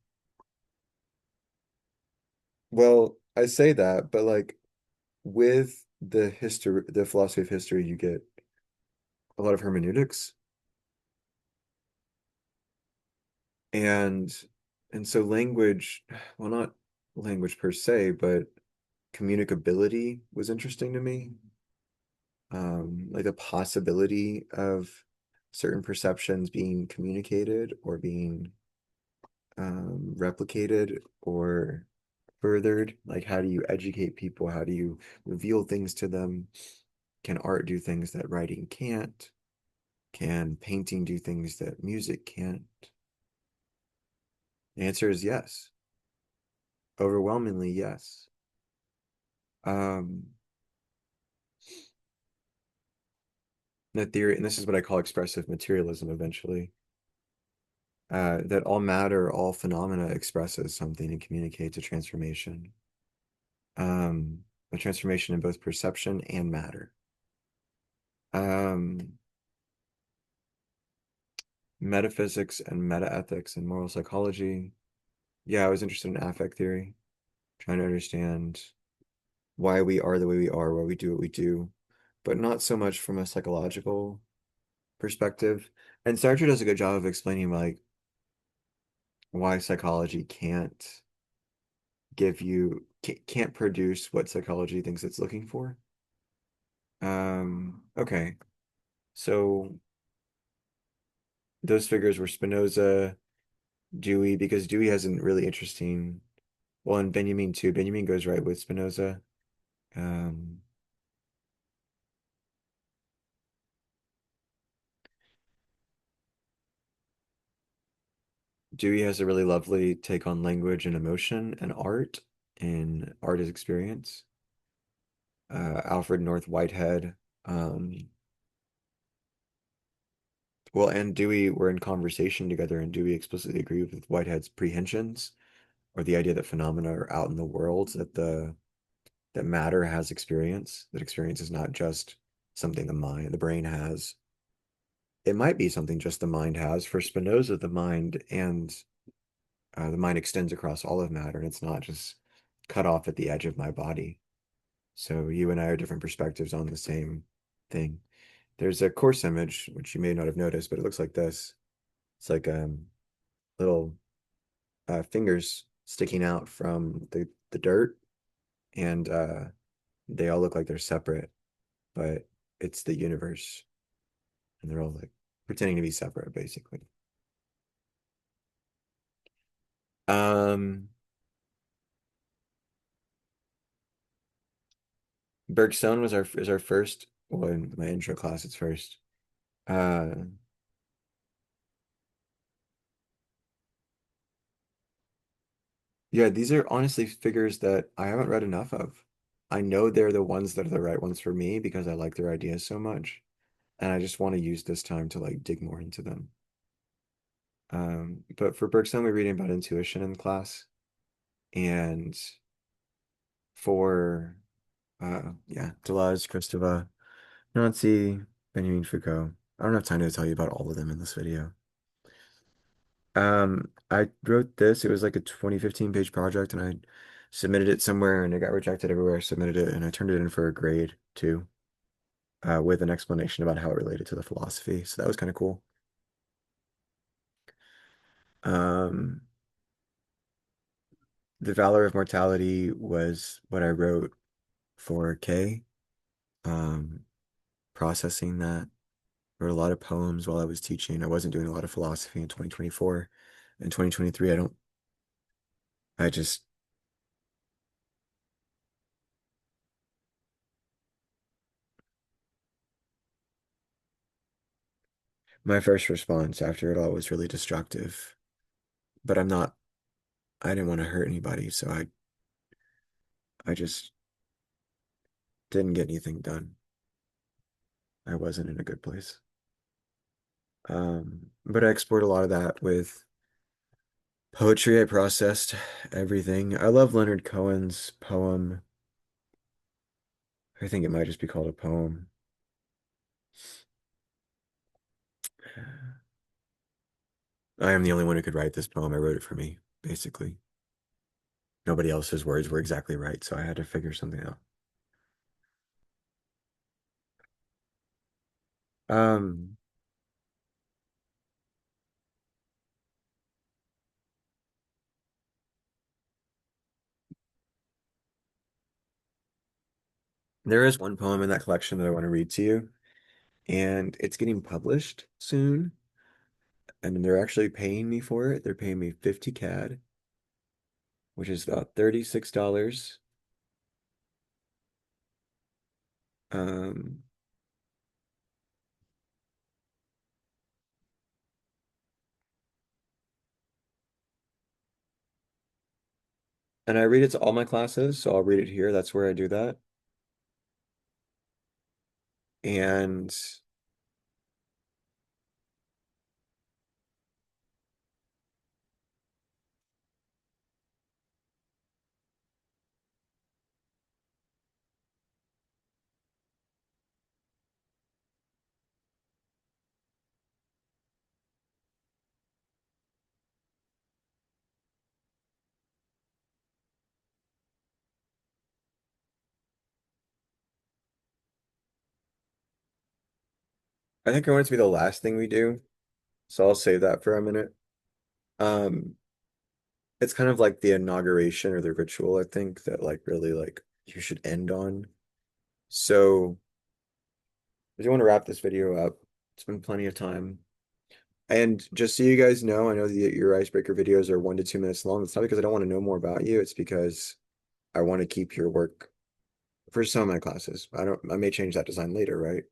well, I say that, but like with the philosophy of history, you get a lot of hermeneutics and so language, well, not language per se, but communicability was interesting to me. Like the possibility of certain perceptions being communicated or being replicated or furthered. Like, how do you educate people? How do you reveal things to them? Can art do things that writing can't? Can painting do things that music can't? The answer is yes. Overwhelmingly, yes. Um, the theory, and this is what I call expressive materialism eventually, that all matter, all phenomena expresses something and communicates a transformation. A transformation in both perception and matter. Um, Metaphysics and metaethics and moral psychology. Yeah, I was interested in affect theory, trying to understand why we are the way we are, why we do what we do, but not so much from a psychological perspective. And Sartre does a good job of explaining like why psychology can't produce what psychology thinks it's looking for. Okay. So those figures were Spinoza, Dewey, because Dewey has a really interesting, well, and Benjamin too. Benjamin goes right with Spinoza. Um, Dewey has a really lovely take on language and emotion and art in Art as Experience. Alfred North Whitehead. Um, well, and Dewey were in conversation together, and Dewey explicitly agreed with Whitehead's prehensions, or the idea that phenomena are out in the world, that matter has experience, that experience is not just something the brain has. It might be something just the mind has. For Spinoza, the mind extends across all of matter, and it's not just cut off at the edge of my body. So you and I are different perspectives on the same thing. There's a course image, which you may not have noticed, but it looks like this. It's like little fingers sticking out from the dirt, and they all look like they're separate, but it's the universe, and they're all like pretending to be separate, basically. Um, Bergstone is our first. Well, in my intro class, it's first. Uh, Yeah, these are honestly figures that I haven't read enough of. I know they're the ones that are the right ones for me because I like their ideas so much. And I just want to use this time to like dig more into them. But for Bergson, we're reading about intuition in class. And for yeah, Deleuze, Kristeva, Nazi, Benjamin Foucault. I don't have time to tell you about all of them in this video. I wrote this. It was like a 2015 page project, and I submitted it somewhere, and it got rejected everywhere. I submitted it, and I turned it in for a grade too, with an explanation about how it related to the philosophy. So that was kind of cool. Um, The Valor of Mortality was what I wrote for K. Um, Processing that. Wrote a lot of poems while I was teaching. I wasn't doing a lot of philosophy in 2024. In 2023, I just, my first response after it all was really destructive. But I didn't want to hurt anybody, so I just didn't get anything done. I wasn't in a good place. But I explored a lot of that with poetry. I processed everything. I love Leonard Cohen's poem. I think it might just be called a poem. I am the only one who could write this poem. I wrote it for me, basically. Nobody else's words were exactly right, so I had to figure something out. Um, there is one poem in that collection that I want to read to you, and it's getting published soon, and they're actually paying me for it. They're paying me 50 CAD, which is about $36. Um, and I read it to all my classes, so I'll read it here. That's where I do that. And I think I want it to be the last thing we do, so I'll save that for a minute. Um, it's kind of like the inauguration or the ritual, I think, that like really like you should end on. So I do want to wrap this video up. It's been plenty of time. And just so you guys know, I know that your icebreaker videos are 1 to 2 minutes long. It's not because I don't want to know more about you. It's because I want to keep your work for some of my classes. I may change that design later, right?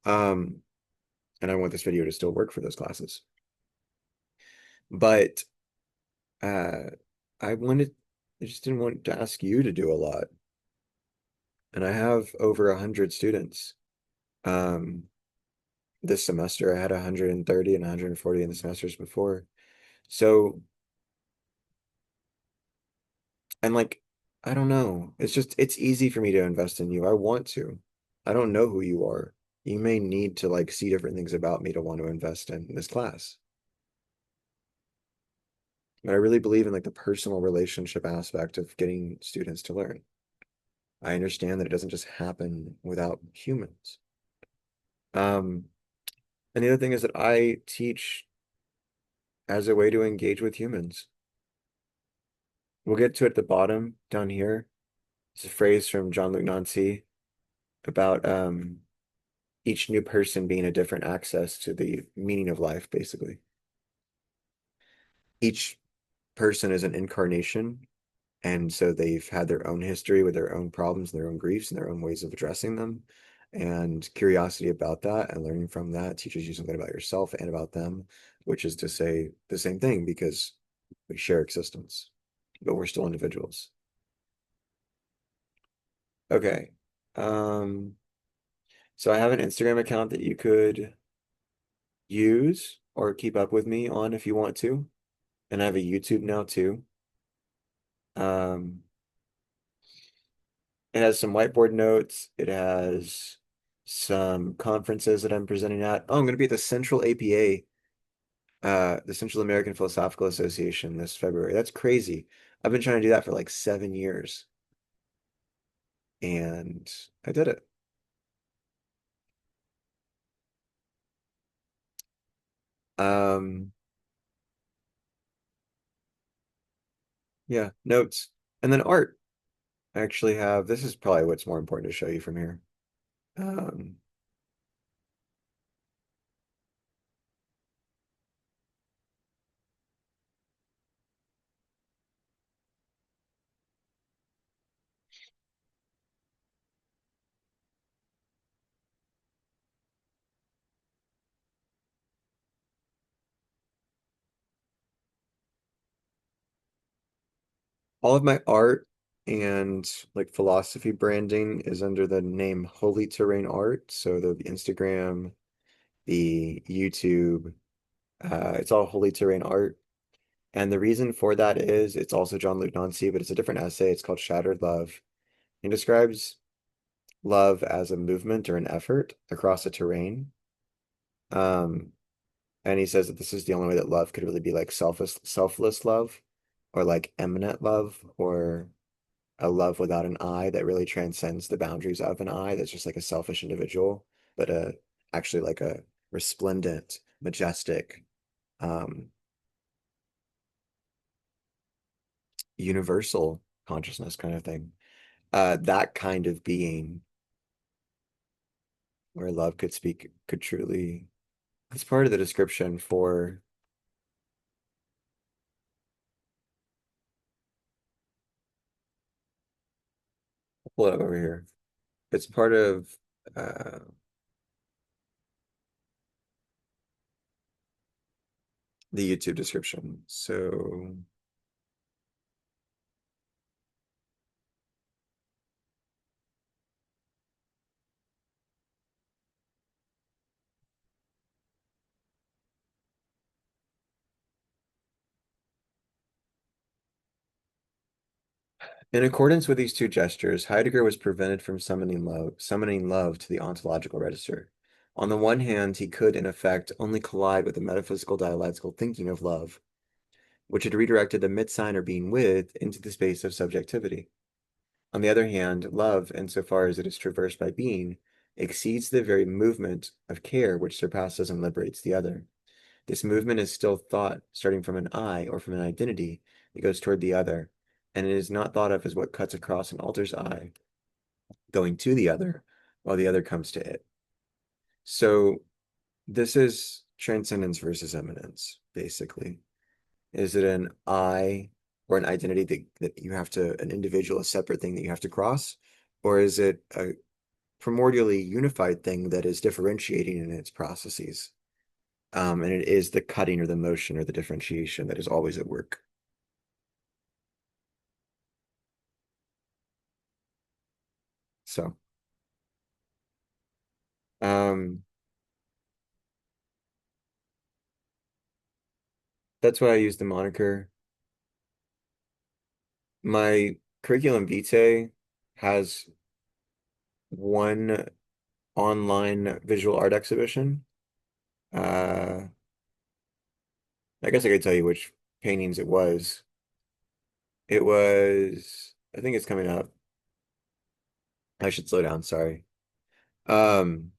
Um, and I want this video to still work for those classes. But uh, I wanted, I just didn't want to ask you to do a lot. And I have over 100 students. Um, this semester I had 130 and 140 in the semesters before. So, and like, I don't know. It's easy for me to invest in you. I want to. I don't know who you are. You may need to like see different things about me to want to invest in this class. But I really believe in like the personal relationship aspect of getting students to learn. I understand that it doesn't just happen without humans. Um, and the other thing is that I teach as a way to engage with humans. We'll get to it at the bottom down here. It's a phrase from Jean-Luc Nancy about each new person being a different access to the meaning of life, basically. Each person is an incarnation, and so they've had their own history with their own problems and their own griefs and their own ways of addressing them. And curiosity about that and learning from that teaches you something about yourself and about them, which is to say the same thing because we share existence. but we're still individuals. Okay. Um, so I have an Instagram account that you could use or keep up with me on if you want to. And I have a YouTube now too. Um, it has some whiteboard notes. It has some conferences that I'm presenting at. Oh, I'm going to be at the Central APA, the Central American Philosophical Association this February. That's crazy. I've been trying to do that for like 7 years, and I did it. Um, yeah, notes. And then art. I actually have, this is probably what's more important to show you from here. Um, all of my art and like philosophy branding is under the name Holy Terrain Art. So the Instagram, the YouTube, it's all Holy Terrain Art. And the reason for that is it's also John Luke Nancy, but it's a different essay. It's called Shattered Love. He describes love as a movement or an effort across a terrain. Um, and he says that this is the only way that love could really be like selfless love, or like eminent love, or a love without an I that really transcends the boundaries of an I, that's just like a selfish individual, but actually like a resplendent, majestic, um, universal consciousness kind of thing. That kind of being where love could speak, could truly, that's part of the description for, I'll pull it up over here. It's part of uh, the YouTube description. So in accordance with these two gestures, Heidegger was prevented from summoning love to the ontological register. On the one hand, he could, in effect, only collide with the metaphysical dialectical thinking of love, which had redirected the mitsein or being with into the space of subjectivity. On the other hand, love, insofar as it is traversed by being, exceeds the very movement of care which surpasses and liberates the other. This movement is still thought starting from an I or from an identity that goes toward the other, and it is not thought of as what cuts across and alters I, going to the other, while the other comes to it. So this is transcendence versus eminence, basically. Is it an I or an identity that you have to, an individual, a separate thing that you have to cross? Or is it a primordially unified thing that is differentiating in its processes? And it is the cutting or the motion or the differentiation that is always at work. So, um, that's why I use the moniker. My curriculum vitae has one online visual art exhibition. Uh, I guess I could tell you which paintings it was. It was, I think it's coming up. I should slow down, sorry. Um,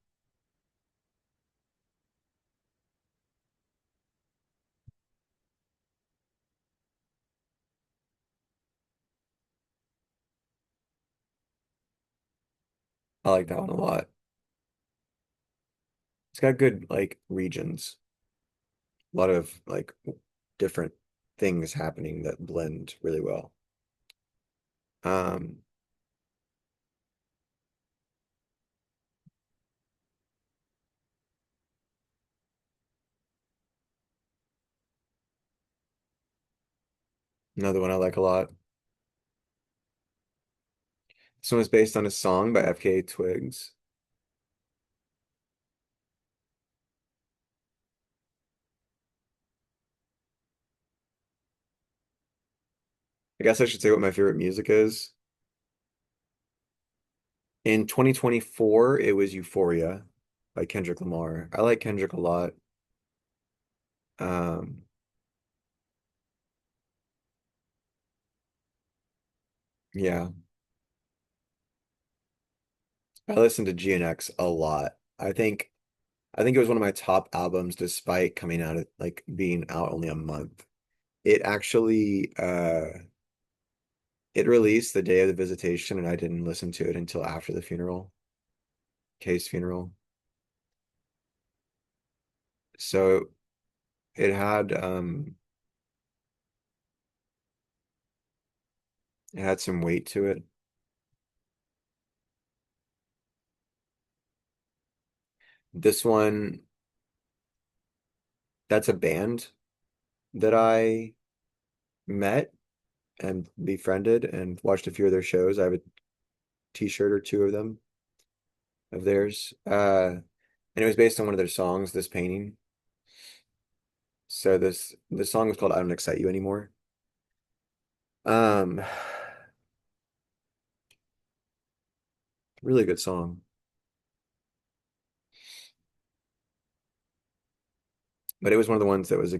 I like that one a lot. It's got good like regions, a lot of like different things happening that blend really well. Um, Another one I like a lot. This one was based on a song by FKA Twigs. I guess I should say what my favorite music is. In 2024, it was Euphoria by Kendrick Lamar. I like Kendrick a lot. Um, yeah, I listened to GNX a lot. I think it was one of my top albums despite coming out at like being out only a month. It actually it released the day of the visitation and I didn't listen to it until after the funeral, Kay's funeral. So it it had some weight to it. This one, that's a band that I met and befriended and watched a few of their shows. I have a t-shirt or two of them of theirs. And it was based on one of their songs, this painting. So this song was called I Don't Excite You Anymore. Um, really good song. But it was one of the ones that was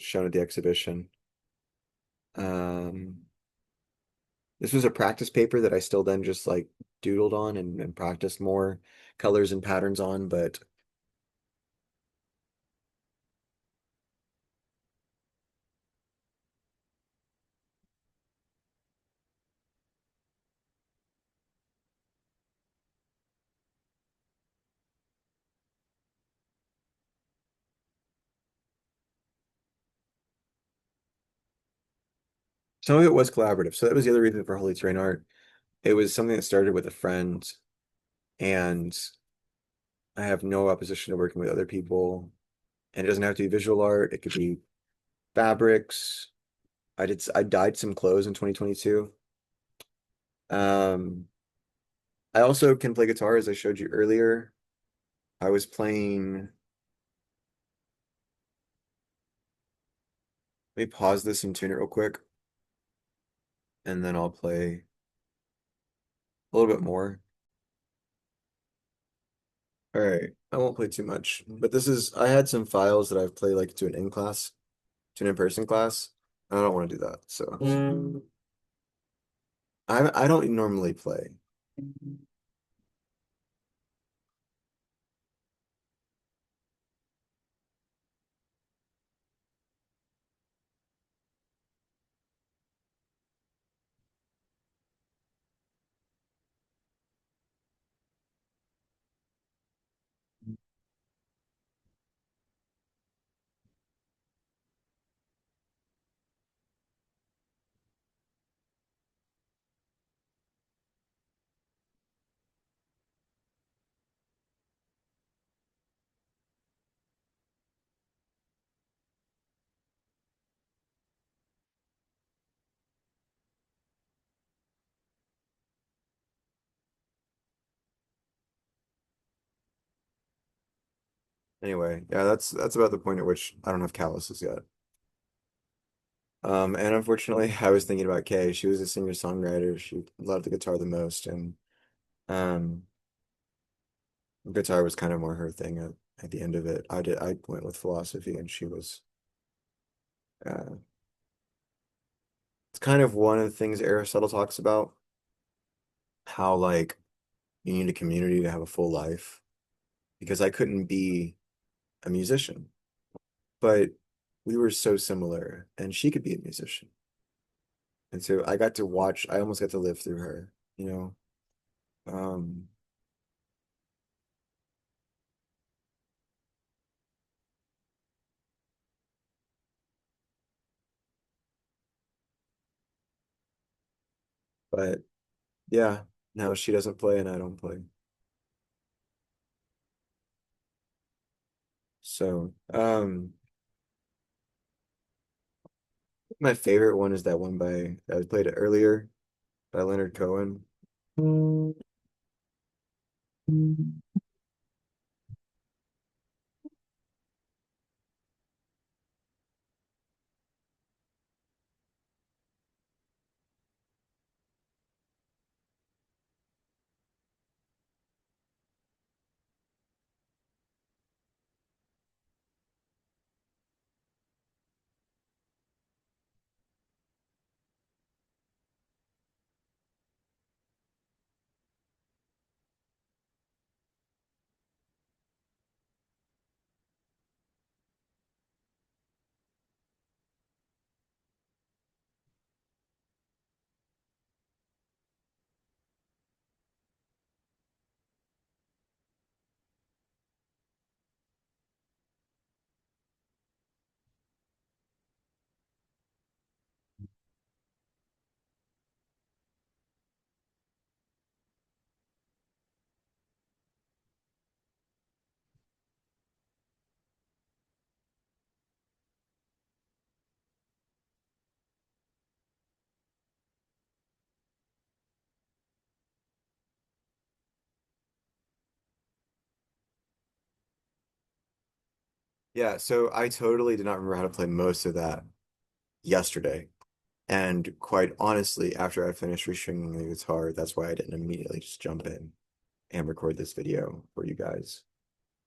shown at the exhibition. Um, this was a practice paper that I still then just like doodled on and practiced more colors and patterns on, but some of it was collaborative. So that was the other reason for Holy Terrain Art. It was something that started with a friend, and I have no opposition to working with other people. And it doesn't have to be visual art. It could be fabrics. I dyed some clothes in 2022. Um, I also can play guitar as I showed you earlier. I was playing, let me pause this and tune it real quick, and then I'll play a little bit more. All right, I won't play too much, but I had some files that I've played like to an in class, to an in-person class. I don't want to do that. So I don't normally play, anyway. Yeah, that's about the point at which I don't have calluses yet. And unfortunately, I was thinking about Kay. She was a singer-songwriter. She loved the guitar the most, and um, guitar was kind of more her thing at the end of it. I went with philosophy, and she was. Uh, it's kind of one of the things Aristotle talks about, how like you need a community to have a full life. Because I couldn't be a musician, but we were so similar, and she could be a musician, and so I got to watch. I almost got to live through her, you know. Um, but yeah, now she doesn't play and I don't play. So, My favorite one is that one by that I played earlier by Leonard Cohen. Yeah, so I totally did not remember how to play most of that yesterday. And quite honestly, after I finished restringing the guitar, that's why I didn't immediately just jump in and record this video for you guys.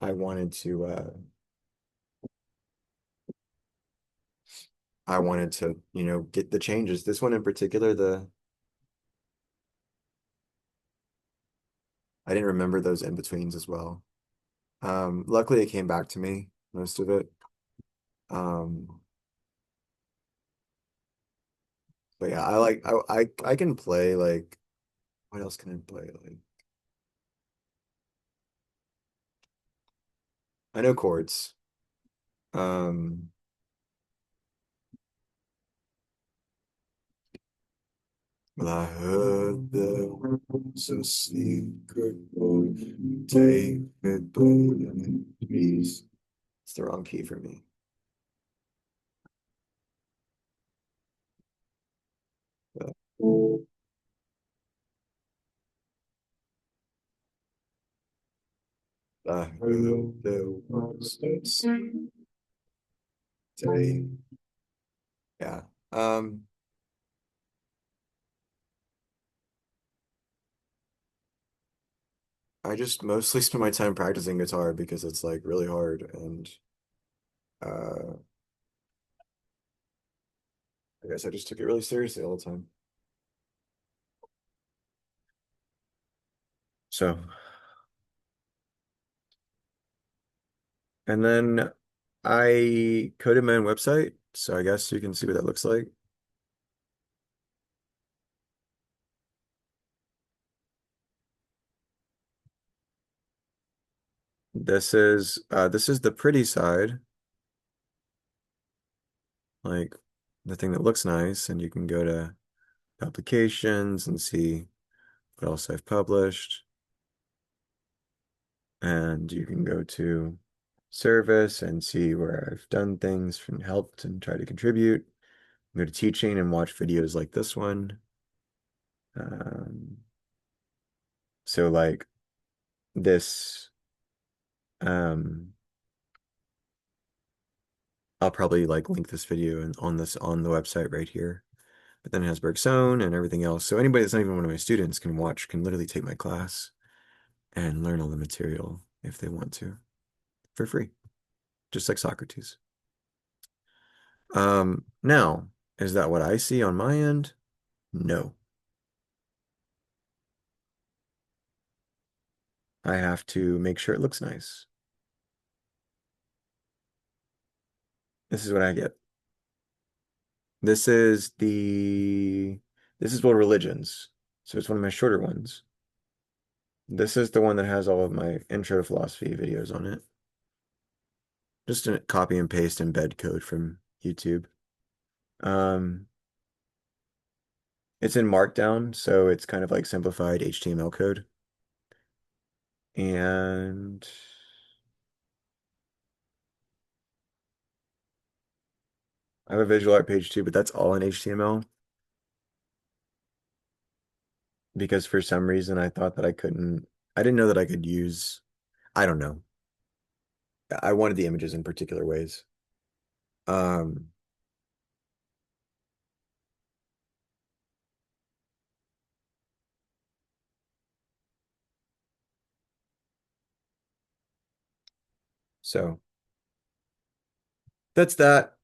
I wanted to get the changes. This one in particular, the I didn't remember those in-betweens as well. Luckily it came back to me, most of it. Um, but yeah, I can play like what else can I play? Like I know chords. Um, but I heard there was a secret chord, David Bowie. Please. It's the wrong key for me. But I heard there was a secret day. Yeah. Um, I just mostly spend my time practicing guitar because it's like really hard and uh I guess I just took it really seriously all the time. So, and then I coded my own website, so I guess you can see what that looks like. This is the pretty side, like the thing that looks nice, and you can go to publications and see what else I've published, and you can go to service and see where I've done things and helped and try to contribute. Go to teaching and watch videos like this one. Um, so like this, um, I'll probably like link this video and on this on the website right here. But then it has Bergson and everything else. So anybody that's not even one of my students can literally take my class and learn all the material if they want to for free, just like Socrates. Now, is that what I see on my end? No. I have to make sure it looks nice. This is what I get. This is the this is World Religions. So it's one of my shorter ones. This is the one that has all of my intro to philosophy videos on it. Just a copy and paste embed code from YouTube. Um, it's in Markdown, so it's kind of like simplified HTML code. And I have a visual art page too, but that's all in HTML because for some reason I thought that I didn't know that I could use, I don't know. I wanted the images in particular ways. Um, so that's that.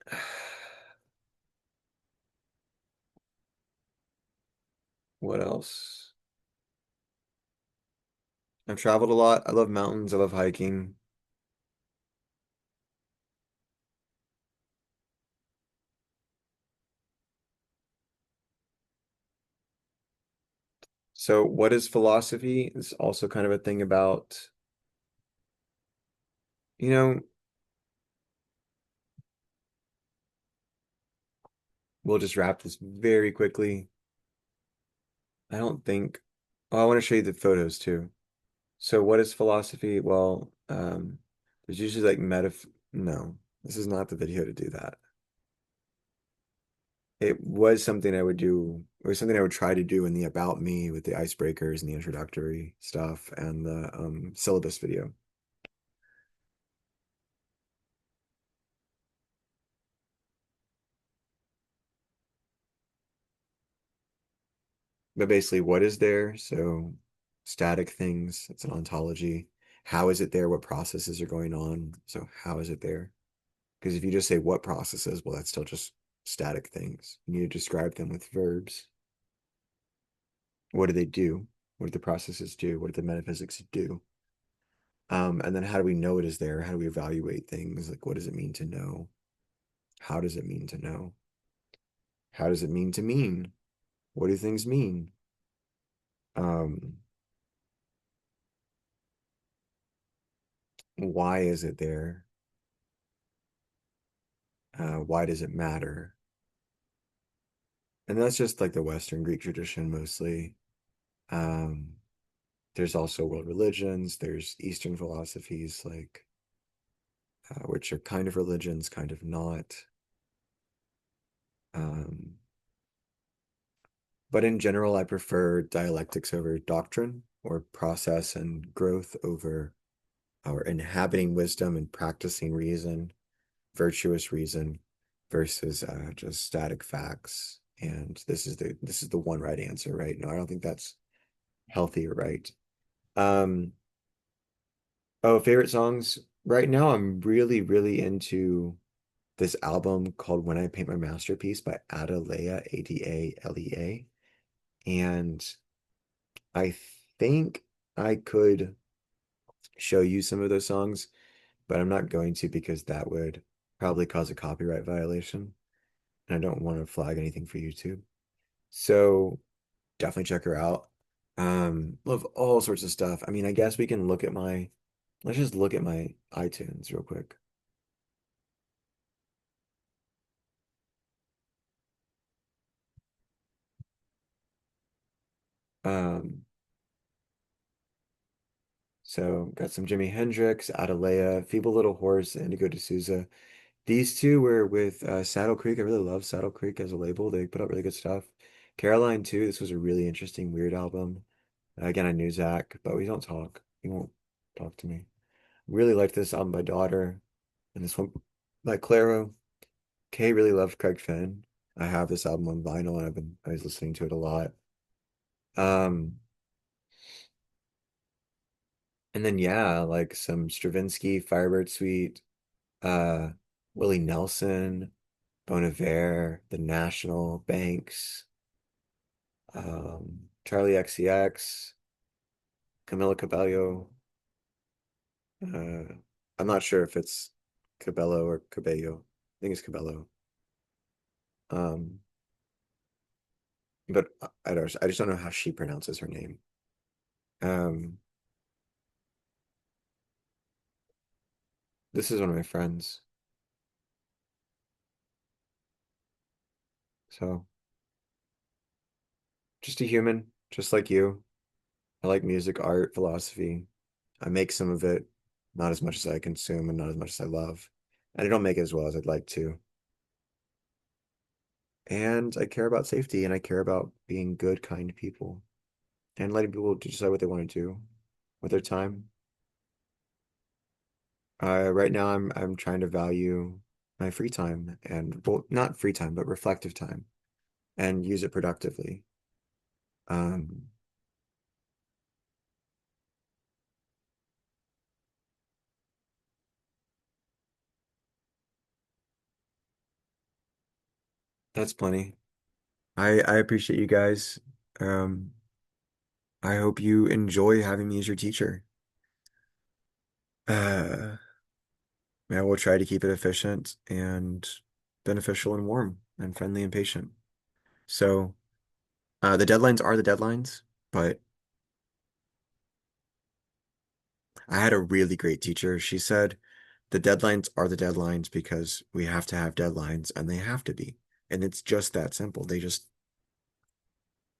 What else? I've traveled a lot. I love mountains. I love hiking. So what is philosophy? Is also kind of a thing about, you know, we'll just wrap this very quickly. I don't think, oh, I want to show you the photos too. So what is philosophy? Well, there's usually like no, this is not the video to do that. It was something I would do, it was something I would try to do in the about me with the icebreakers and the introductory stuff and the syllabus video. But basically, what is there? So static things, it's an ontology. How is it there? What processes are going on? So how is it there? Because if you just say what processes, well, that's still just static things. You need to describe them with verbs. What do they do? What do the processes do? What do the metaphysics do? And then how do we know it is there? How do we evaluate things? Like, what does it mean to know? How does it mean to know? How does it mean to mean? What do things mean? Um, why is it there? Why does it matter? And that's just like the Western Greek tradition mostly. Um, there's also world religions, there's Eastern philosophies, like which are kind of religions, kind of not. Um, but in general, I prefer dialectics over doctrine or process and growth over our inhabiting wisdom and practicing reason, virtuous reason versus just static facts. And this is the one right answer, right? No, I don't think that's healthy or right. Um, oh, favorite songs. Right now, I'm really, really into this album called When I Paint My Masterpiece by Adalea, Adalea. And I think I could show you some of those songs, but I'm not going to because that would probably cause a copyright violation. And I don't want to flag anything for YouTube. So definitely check her out. Love all sorts of stuff. I mean, I guess we can let's just look at my iTunes real quick. Um, so got some Jimi Hendrix, Adelea, Feeble Little Horse, Indigo D'Souza. These two were with Saddle Creek. I really love Saddle Creek as a label. They put out really good stuff. Caroline too. This was a really interesting, weird album. Again, I knew Zach, but we don't talk. He won't talk to me. Really liked this album by Daughter, and this one by Claro. Kay really loved Craig Finn. I have this album on vinyl, and I was listening to it a lot. Um, and then yeah, like some Stravinsky, Firebird Suite, uh, Willie Nelson, Bon Iver, The National, Banks, Charlie XCX, Camila Cabello. Uh, I'm not sure if it's Cabello or Cabello. I think it's Cabello. Um, but I just don't know how she pronounces her name. Um, this is one of my friends. So just a human, just like you. I like music, art, philosophy. I make some of it, not as much as I consume and not as much as I love. And I don't make it as well as I'd like to. And I care about safety and I care about being good, kind people and letting people decide what they want to do with their time. Right now I'm trying to value my free time and well, not free time, but reflective time and use it productively. Um, that's plenty. I appreciate you guys. Um, I hope you enjoy having me as your teacher. Uh, I will try to keep it efficient and beneficial and warm and friendly and patient. So, the deadlines are the deadlines, but I had a really great teacher. She said the deadlines are the deadlines because we have to have deadlines and they have to be. And it's just that simple. They just,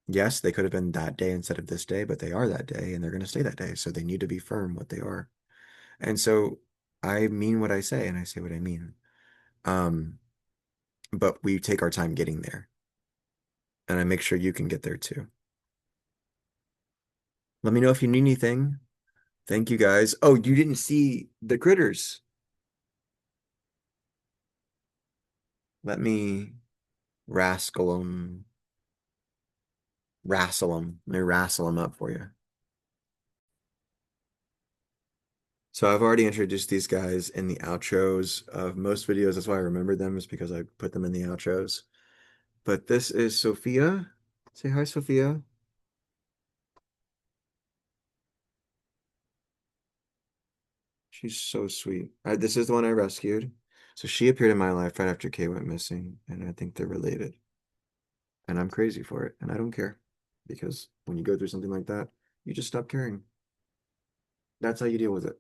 yes, they could have been that day instead of this day, but they are that day and they're going to stay that day. So they need to be firm what they are. And so I mean what I say and I say what I mean. Um, but we take our time getting there and I make sure you can get there too. Let me know if you need anything. Thank you guys. Oh, you didn't see the critters. Let me rascal them, wrestle them. Let me wrestle them up for you. So I've already introduced these guys in the outros of most videos. That's why I remember them is because I put them in the outros. But this is Sophia. Say hi, Sophia. She's so sweet. This is the one I rescued. So she appeared in my life right after Kay went missing, and I think they're related. And I'm crazy for it, and I don't care. Because when you go through something like that, you just stop caring. That's how you deal with it.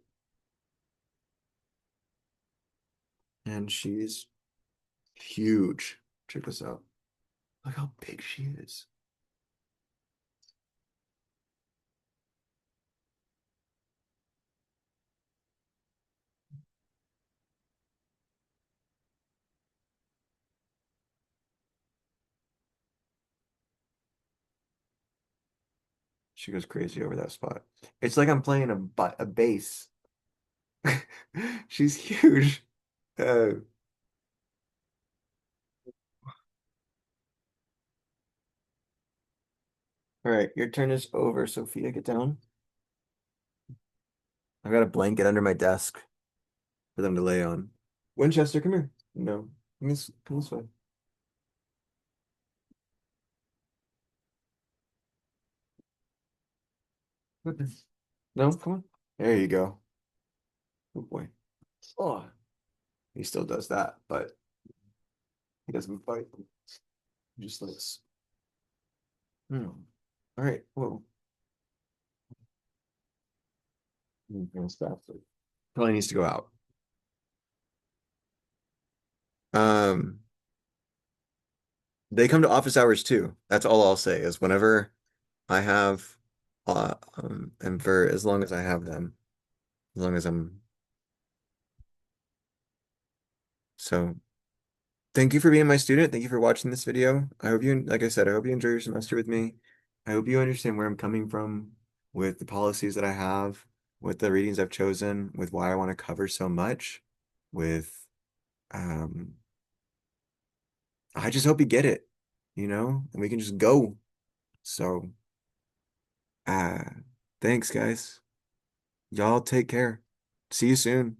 And she's huge. Check this out. Look how big she is. She goes crazy over that spot. It's like I'm playing a bass. She's huge. Uh, all right, your turn is over, Sophia. Get down. I've got a blanket under my desk for them to lay on. Winchester, come here. No, come this way. No, come on. There you go. Oh boy. Oh, he still does that, but he doesn't fight. He just looks. Hmm. All right. Whoa. That's faster. Probably needs to go out. Um, they come to office hours too. That's all I'll say is whenever I have, and for as long as I have them, as long as I'm. So thank you for being my student. Thank you for watching this video. I hope you, like I said, I hope you enjoy your semester with me. I hope you understand where I'm coming from with the policies that I have, with the readings I've chosen, with why I want to cover so much, with, um, I just hope you get it, and we can just go. So, uh, thanks, guys. Y'all take care. See you soon.